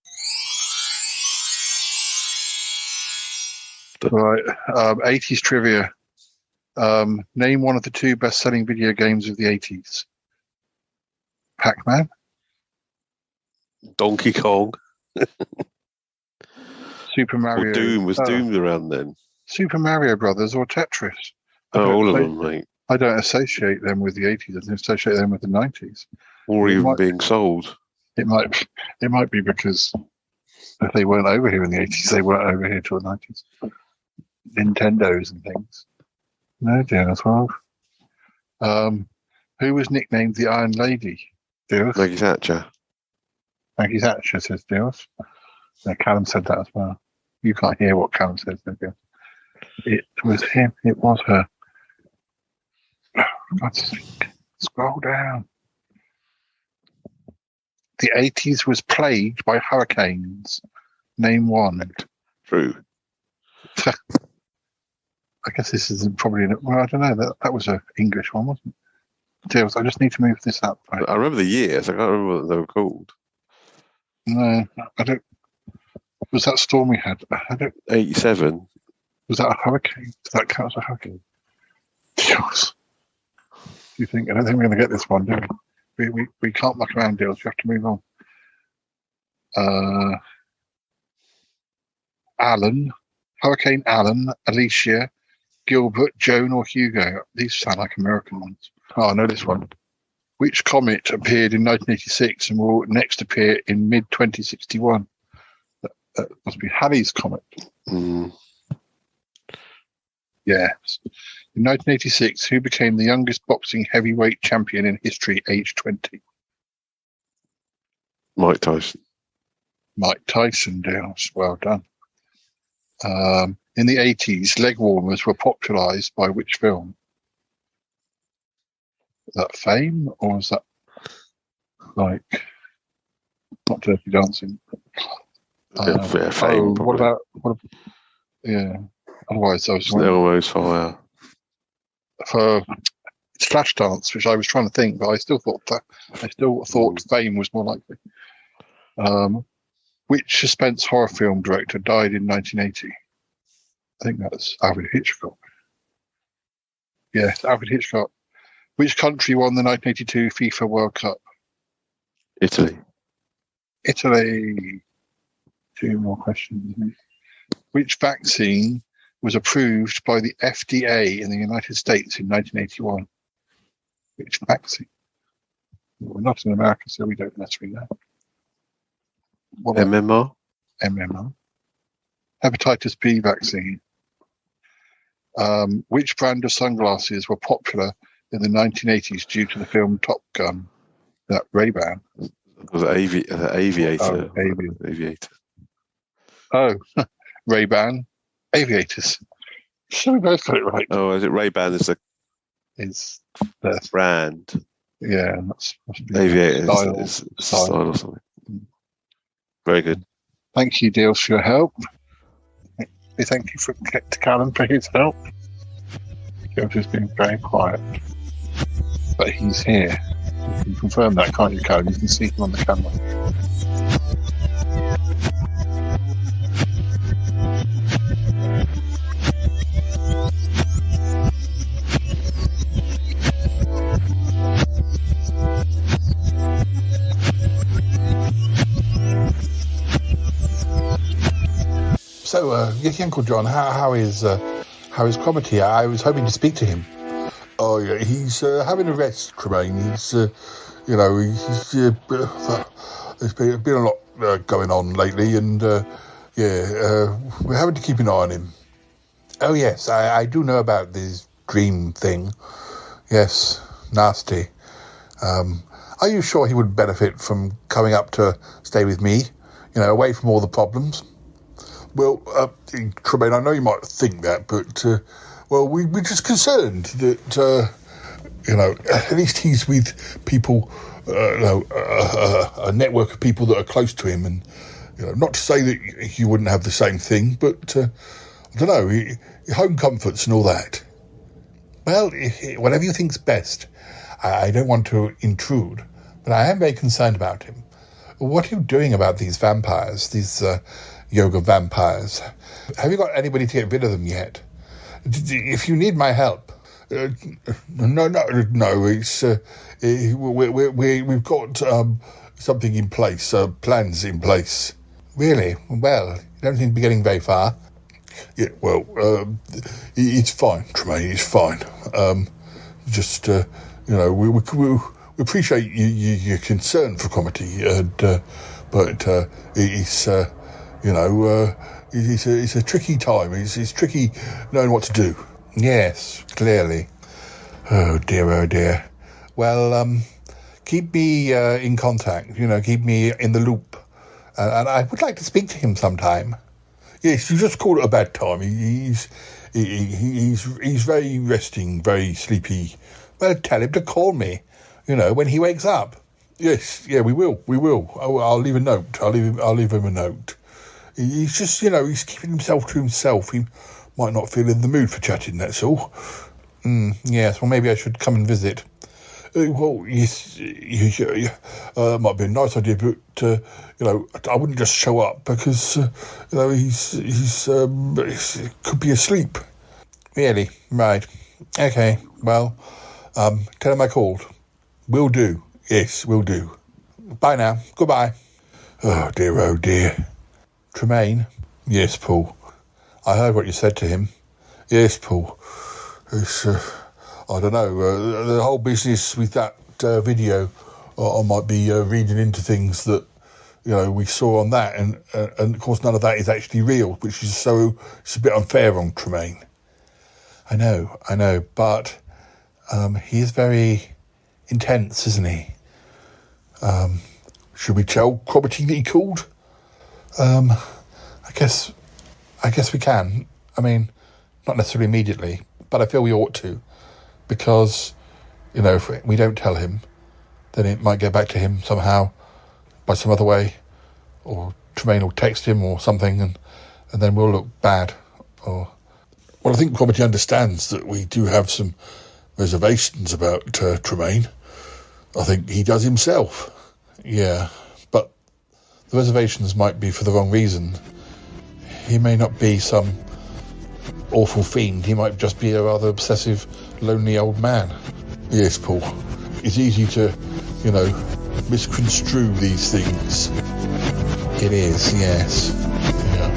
Right, 80s trivia. Name one of the two best-selling video games of the 80s. Pac-Man. Donkey Kong. Super Mario. Or Doom was Doom around then. Super Mario Brothers or Tetris. All of them, mate. I don't associate them with the 80s. I associate them with the 90s. Or even being sold. It might be because if they weren't over here in the 80s, they weren't over here till the 90s. Nintendos and things. No, Diana 12. Who was nicknamed the Iron Lady? Deals? Maggie Thatcher. Maggie Thatcher, says Deals. No, Callum said that as well. You can't hear what Callum says, Deals. It was him. It was her. Oh, for God's sake. Scroll down. The 80s was plagued by hurricanes. Name one. True. I guess this is probably... Well, I don't know. That was an English one, wasn't it? Deals, I just need to move this up. Right? I remember the years. I can't remember what they were called. No, I don't... Was that storm we had? 87. Was that a hurricane? Does that count as a hurricane? Deals. Do you think? I don't think we're going to get this one, do we? We can't muck around, Deals. You have to move on. Alan, Hurricane Alan, Alicia, Gilbert, Joan, or Hugo. These sound like American ones. Oh, I know this one. Which comet appeared in 1986 and will next appear in mid-2061? That must be Halley's Comet. Yes. In 1986, who became the youngest boxing heavyweight champion in history, age 20? Mike Tyson. Mike Tyson, Dales. Well done. In the 80s, leg warmers were popularised by which film? Is that Fame, or is that like not Dirty Dancing? Fame. What about? Yeah. Otherwise, I was Elmo's Fire. For Flashdance, which I was trying to think, but I still thought Fame was more likely. Which suspense horror film director died in 1980? I think that's Alfred Hitchcock. Yes, Alfred Hitchcock. Which country won the 1982 FIFA World Cup? Italy. Italy. 2 more questions. Which vaccine was approved by the FDA in the United States in 1981? Which vaccine? We're not in America, so we don't necessarily know. MMR? MMR. Hepatitis B vaccine. Which brand of sunglasses were popular in the 1980s due to the film Top Gun? That Ray-Ban. Was it Aviator? Oh, Aviator. Oh, Ray-Ban. Aviators. So we both got it right. Oh, is it Ray-Ban is the brand? Yeah, that's Aviator is style or something. Very good. Thank you, Dale, for your help. Thank you to Callum for his help. Joseph's been very quiet, but he's here. You can confirm that, can't you, Callum? You can see him on the camera. So, Yeti Uncle John, how is Cromitty? I was hoping to speak to him. Oh yeah, he's having a rest, Tremaine. He's, there's been a lot going on lately, and we're having to keep an eye on him. Oh yes, I do know about this dream thing. Yes, nasty. Are you sure he would benefit from coming up to stay with me? Away from all the problems. Well, Tremaine, I know you might think that, but, we're just concerned that, at least he's with people, a network of people that are close to him, and, not to say that you wouldn't have the same thing, but, I don't know, home comforts and all that. Well, whatever you think's best. I don't want to intrude, but I am very concerned about him. What are you doing about these vampires, these, yoga vampires? Have you got anybody to get rid of them yet? If you need my help, no. It's we've got something in place, plans in place. Really? Well, you don't seem to be getting very far. Yeah. Well, it's fine, Tremaine. It's fine. We appreciate your concern for Cromitty, but it's. It's a tricky time. It's tricky knowing what to do. Yes, clearly. Oh dear. Well, keep me in contact. Keep me in the loop. And I would like to speak to him sometime. Yes, you just called it a bad time. He's very resting, very sleepy. Well, tell him to call me. When he wakes up. Yes, yeah, we will. I'll leave a note. I'll leave him a note. He's just, he's keeping himself to himself. He might not feel in the mood for chatting, that's all. Yes, well, maybe I should come and visit. Well, yes, might be a nice idea, but, I wouldn't just show up because, he's could be asleep. Really? Right. Okay, well, tell him I called. Will do. Yes, will do. Bye now. Goodbye. Oh, dear. Tremaine? Yes, Paul. I heard what you said to him. Yes, Paul. It's, I don't know, the whole business with that video, I might be reading into things that, we saw on that, and of course none of that is actually real, which is it's a bit unfair on Tremaine. I know, but he is very intense, isn't he? Should we tell Cromitty that he called? I guess we can. I mean, not necessarily immediately, but I feel we ought to, because, you know, if we don't tell him, then it might go back to him somehow by some other way, or Tremaine will text him or something, and then we'll look bad. Well, I think Cromitty understands that we do have some reservations about Tremaine. I think he does himself. Yeah, but the reservations might be for the wrong reason. He may not be some awful fiend. He might just be a rather obsessive, lonely old man. Yes, Paul. It's easy to, you know, misconstrue these things. It is, yes. Yeah.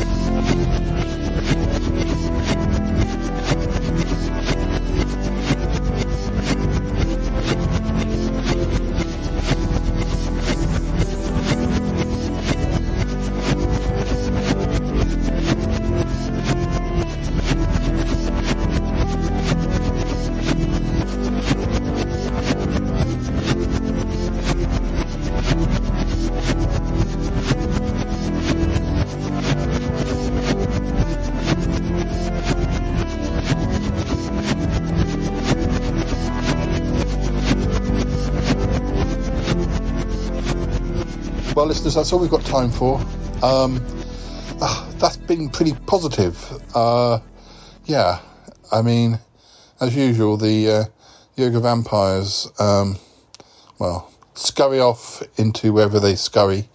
Well, listeners, that's all we've got time for. That's been pretty positive. Yeah, I mean, as usual, the yoga vampires, scurry off into wherever they scurry.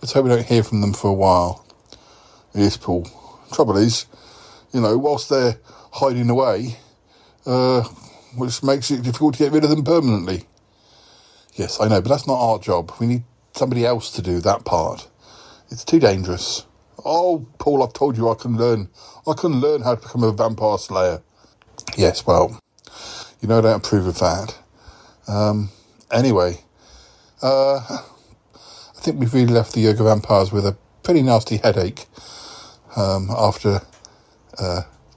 Let's hope we don't hear from them for a while. Yes, Paul. Trouble is, you know, whilst they're hiding away, which makes it difficult to get rid of them permanently. Yes, I know, but that's not our job. We need somebody else to do that part. It's too dangerous. Oh, Paul, I've told you I can learn how to become a vampire slayer. Yes, well, you know I don't approve of that. Anyway, I think we've really left the yoga vampires with a pretty nasty headache after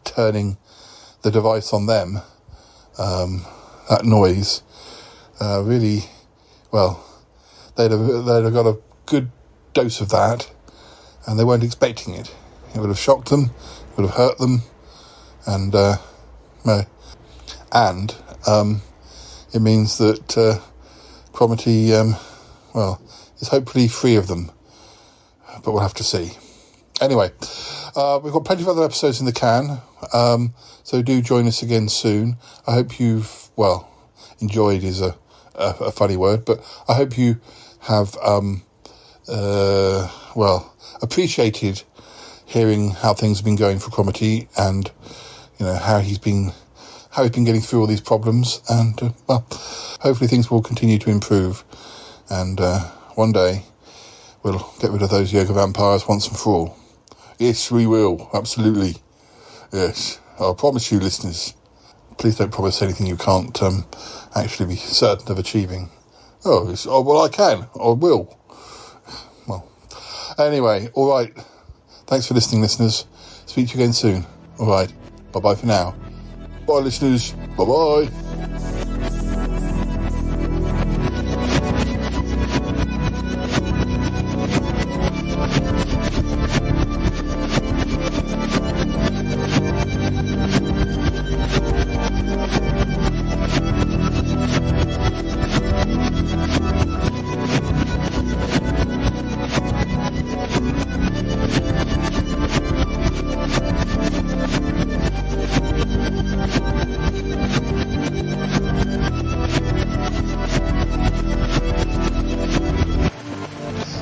turning the device on them. That noise really, well, they'd have got a good dose of that, and they weren't expecting it. It would have shocked them, it would have hurt them, and it means that Cromitty, is hopefully free of them, but we'll have to see. Anyway, we've got plenty of other episodes in the can, so do join us again soon. I hope you've, enjoyed is a funny word, but I hope you have, appreciated hearing how things have been going for Cromitty, and, you know, how he's been getting through all these problems, and, hopefully things will continue to improve, and one day we'll get rid of those yoga vampires once and for all. Yes, we will, absolutely. Yes, I promise you, listeners. Please don't promise anything you can't actually be certain of achieving. I can. I will. Well, anyway, all right. Thanks for listening, listeners. Speak to you again soon. All right. Bye-bye for now. Bye, listeners. Bye-bye.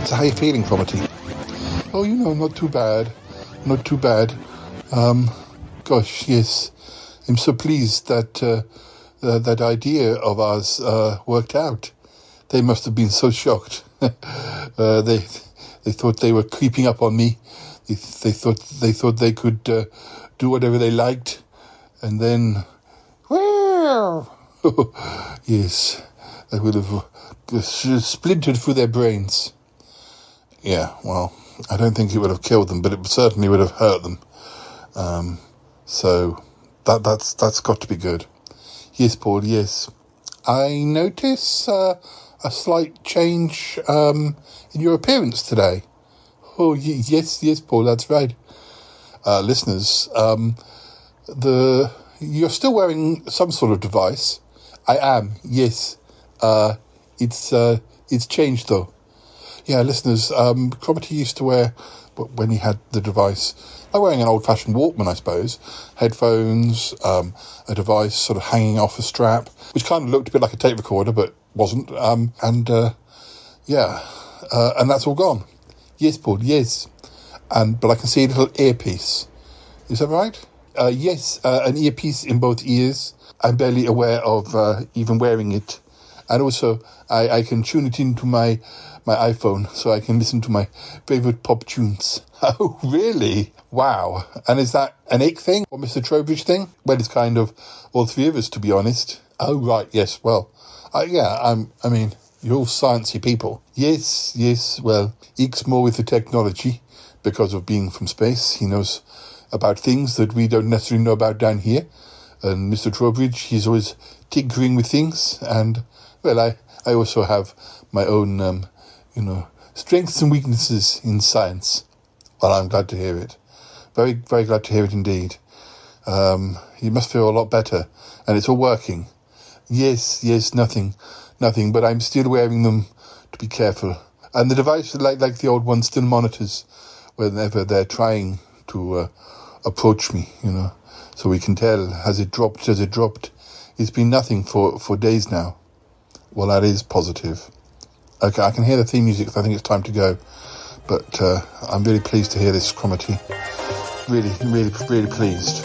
So how are you feeling, Cromitty? Oh, you know, not too bad. Not too bad. Gosh, yes. I'm so pleased that that idea of ours worked out. They must have been so shocked. They thought they were creeping up on me. They thought they could do whatever they liked, and then, well, yes, that would have splintered through their brains. Yeah, well, I don't think it would have killed them, but it certainly would have hurt them. So that's got to be good. Yes, Paul, yes. I notice a slight change in your appearance today. Oh, yes, Paul, that's right. Listeners, you're still wearing some sort of device. I am, yes. It's changed, though. Yeah, listeners, Cromitty used to wear, when he had the device, like wearing an old-fashioned Walkman, I suppose, headphones, a device sort of hanging off a strap, which kind of looked a bit like a tape recorder, but wasn't. And that's all gone. Yes, Paul, yes. But I can see a little earpiece. Is that right? Yes, an earpiece in both ears. I'm barely aware of even wearing it. And also, I can tune it into my iPhone so I can listen to my favourite pop tunes. Oh, really? Wow. And is that an ick thing or Mr. Trowbridge thing? Well, it's kind of all three of us, to be honest. Oh, right, yes, well. I mean, you're all sciencey people. Yes, well, Ick's more with the technology because of being from space. He knows about things that we don't necessarily know about down here. And Mr. Trowbridge, he's always tinkering with things. And, well, I also have my own, strengths and weaknesses in science. Well, I'm glad to hear it. Very, very glad to hear it indeed. You must feel a lot better. And it's all working. Yes, nothing. But I'm still wearing them to be careful. And the device, like the old one, still monitors whenever they're trying to approach me, So we can tell, has it dropped? It's been nothing for days now. Well, that is positive. Okay, I can hear the theme music, so I think it's time to go. But I'm really pleased to hear this, Cromitty. Really, really, really pleased.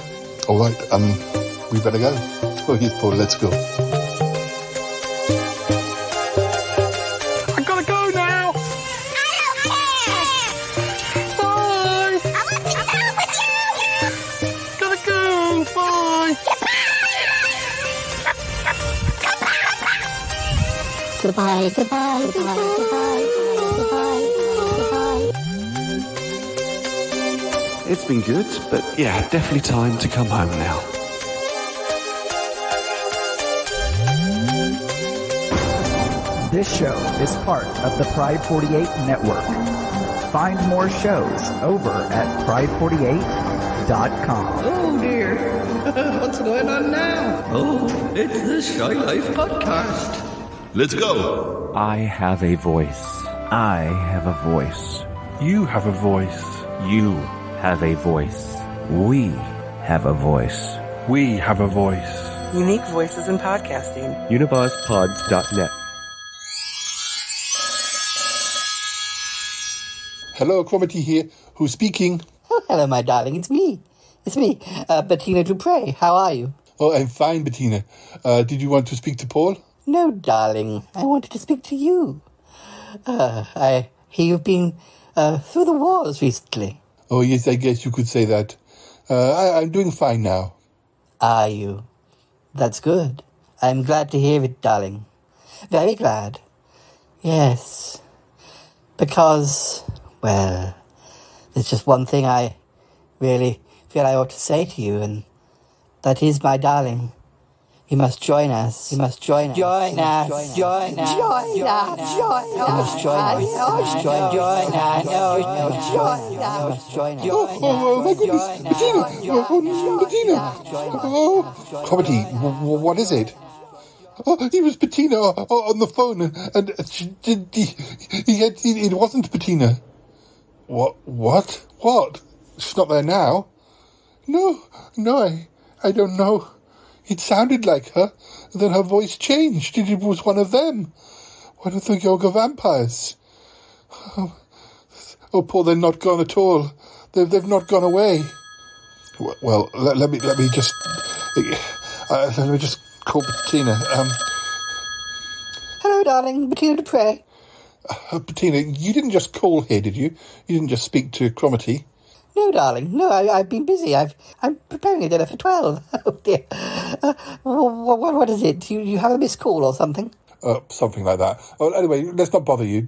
All right, we better go. Oh, yes, Paul, let's go. I gotta go now. Bye. I want to go with you. Gotta go. Bye. Goodbye. It's been good, but yeah, definitely time to come home now. This show is part of the Pride 48 network. Find more shows over at pride48.com. Oh dear, what's going on now? Oh, it's the Shy Life podcast. Let's go. I have a voice. I have a voice. You have a voice. You have a voice. We have a voice. We have a voice. Unique voices in podcasting. UnivazPods.net. Hello, Cromitty here. Who's speaking? Oh, hello, my darling. It's me, Bettina Dupre. How are you? Oh, I'm fine, Bettina. Did you want to speak to Paul? No, darling. I wanted to speak to you. I hear you've been through the wars recently. Oh, yes, I guess you could say that. I'm doing fine now. Are you? That's good. I'm glad to hear it, darling. Very glad. Yes. Because, well, there's just one thing I really feel I ought to say to you, and that is, my darling, you must join us. You must join us. Join us. Join us. Join us. Join us. You must join us. Join us. You must join us. Oh, my goodness. Bettina. Bettina. Oh, Cromitty, what is it? Oh, it was Bettina on the phone, and it wasn't Bettina. What? She's not there now? No, I don't know. It sounded like her, then her voice changed. It was one of them. One of the yoga vampires. Oh, Paul, they're not gone at all. They've not gone away. Well, let me just call Bettina. Hello, darling. Bettina Dupre. Bettina, you didn't just call here, did you? You didn't just speak to Cromitty. No, darling. No, I've been busy. I'm preparing a dinner for 12. Oh, dear. What is it? You have a missed call or something? Something like that. Oh, anyway, let's not bother you.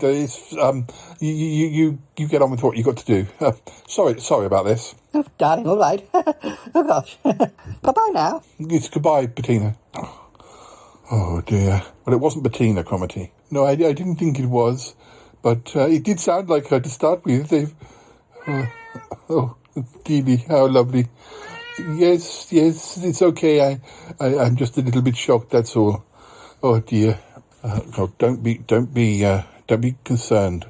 You get on with what you got to do. Sorry about this. Oh, darling, all right. Oh, gosh. Bye-bye now. It's goodbye, Bettina. Oh, dear. Well, it wasn't Bettina, Cromitty. No, I didn't think it was, but it did sound like her to start with. They've... oh, Dee, how lovely. Yes, it's okay. I'm just a little bit shocked, that's all. Oh, dear. Don't be concerned,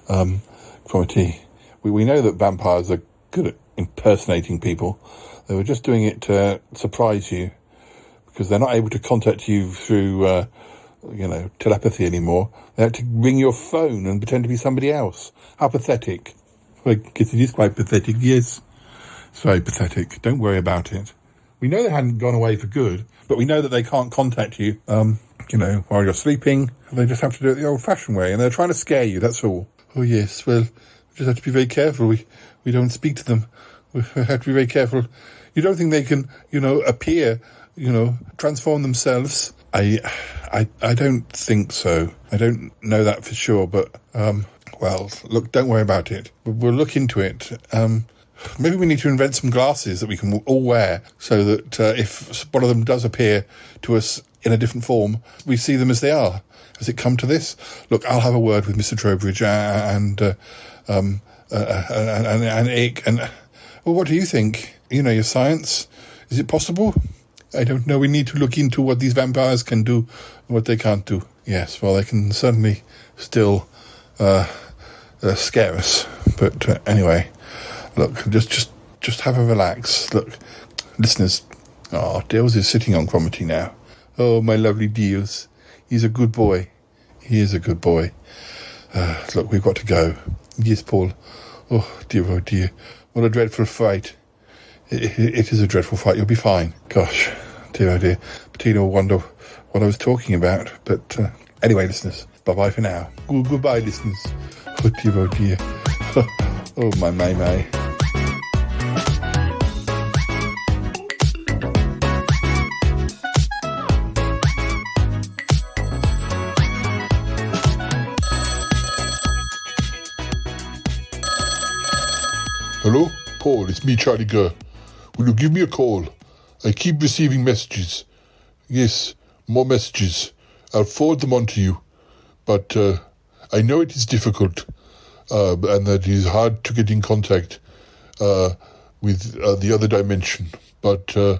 Cromitty. We know that vampires are good at impersonating people. They were just doing it to surprise you, because they're not able to contact you through, telepathy anymore. They have to ring your phone and pretend to be somebody else. How pathetic. Well, I guess it is quite pathetic, yes. It's very pathetic. Don't worry about it. We know they hadn't gone away for good, but we know that they can't contact you, while you're sleeping. They just have to do it the old-fashioned way, and they're trying to scare you, that's all. Oh, yes, well, we just have to be very careful. We don't speak to them. We have to be very careful. You don't think they can, appear, transform themselves? I don't think so. I don't know that for sure, but, look, don't worry about it. We'll look into it. Maybe we need to invent some glasses that we can all wear so that if one of them does appear to us in a different form, we see them as they are. Has it come to this? Look, I'll have a word with Mr. Trowbridge and Ick. And well, what do you think? Your science. Is it possible? I don't know. We need to look into what these vampires can do and what they can't do. Yes, well, they can certainly still scare us. But anyway, look, just have a relax. Look, listeners. Oh, Dales is sitting on Cromitty now. Oh, my lovely Dales. He's a good boy. He is a good boy. Look, we've got to go. Yes, Paul. Oh, dear. What a dreadful fight. It is a dreadful fight. You'll be fine. Gosh, dear, oh dear. Bettina will wonder what I was talking about. But anyway, listeners, bye-bye for now. Goodbye, listeners. Oh, dear. Oh, my. Hello? Paul, it's me, Charlie Gurr. Will you give me a call? I keep receiving messages. Yes, more messages. I'll forward them on to you. But I know it is difficult and that it is hard to get in contact with the other dimension. But, they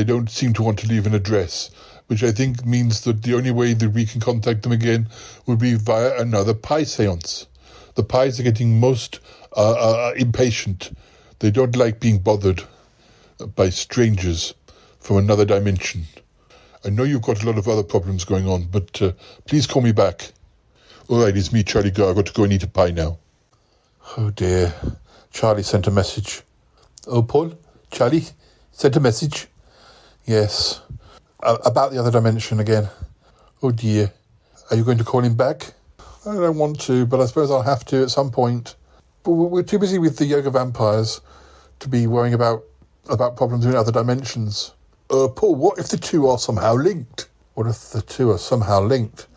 don't seem to want to leave an address, which I think means that the only way that we can contact them again will be via another pie seance. The pies are getting most impatient. They don't like being bothered by strangers from another dimension. I know you've got a lot of other problems going on, but please call me back. All right, it's me, Charlie Gurr. I've got to go and eat a pie now. Oh, dear. Charlie sent a message. Oh, Paul? Charlie sent a message? Yes. About the other dimension again. Oh, dear. Are you going to call him back? I don't want to, but I suppose I'll have to at some point. But we're too busy with the yoga vampires to be worrying about problems in other dimensions. Paul, what if the two are somehow linked? What if the two are somehow linked?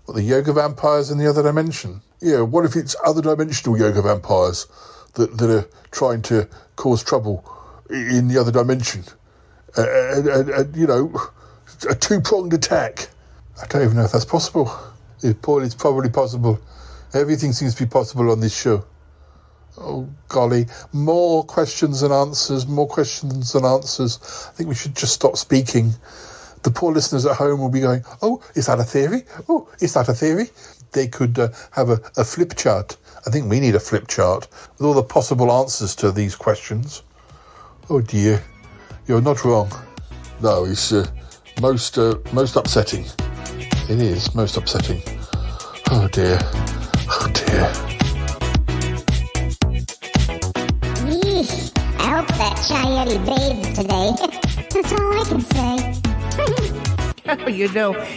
What, the yoga vampires in the other dimension? Yeah, what if it's other dimensional yoga vampires that are trying to cause trouble in the other dimension? A two-pronged attack. I don't even know if that's possible. Paul, it's probably possible. Everything seems to be possible on this show. Oh, golly. More questions than answers. I think we should just stop speaking. The poor listeners at home will be going, oh, is that a theory? Oh, is that a theory? They could have a flip chart. I think we need a flip chart with all the possible answers to these questions. Oh, dear. You're not wrong. No, it's most upsetting. It is most upsetting. Oh, dear. Oh, dear. I hope that Shayeli bathed today. That's all I can say.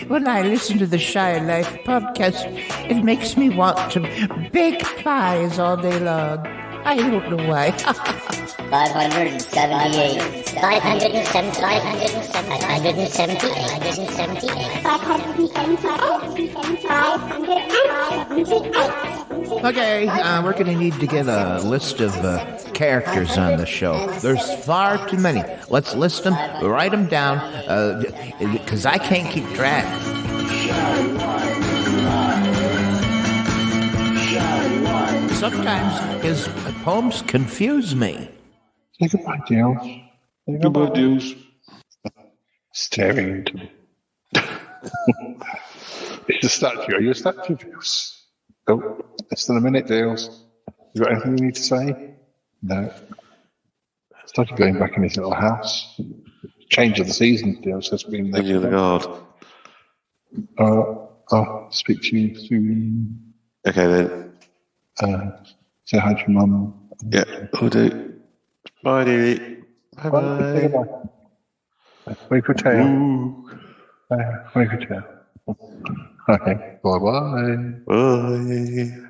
When I listen to the Shy Life podcast, it makes me want to bake pies all day long. I don't know why. 578. 578. Okay, we're going to need to get a list of characters on the show. There's far too many. Let's list them, write them down, because I can't keep track. Sometimes his poems confuse me. Say goodbye, Dale. Goodbye, Deals. Staring into me. It's a statue. Are you a statue, Dales? Oh, less than a minute, Dales. You got anything you need to say? No. Started going back in his little house. Change of the season, Dales has been there. Changing of the guard. I'll speak to you soon. Okay, then. Say hi to your mum. Yeah, will do. Bye, dearie. Bye-bye. Bye. Wait for tail. Wait for tail. Okay. Bye-bye. Bye.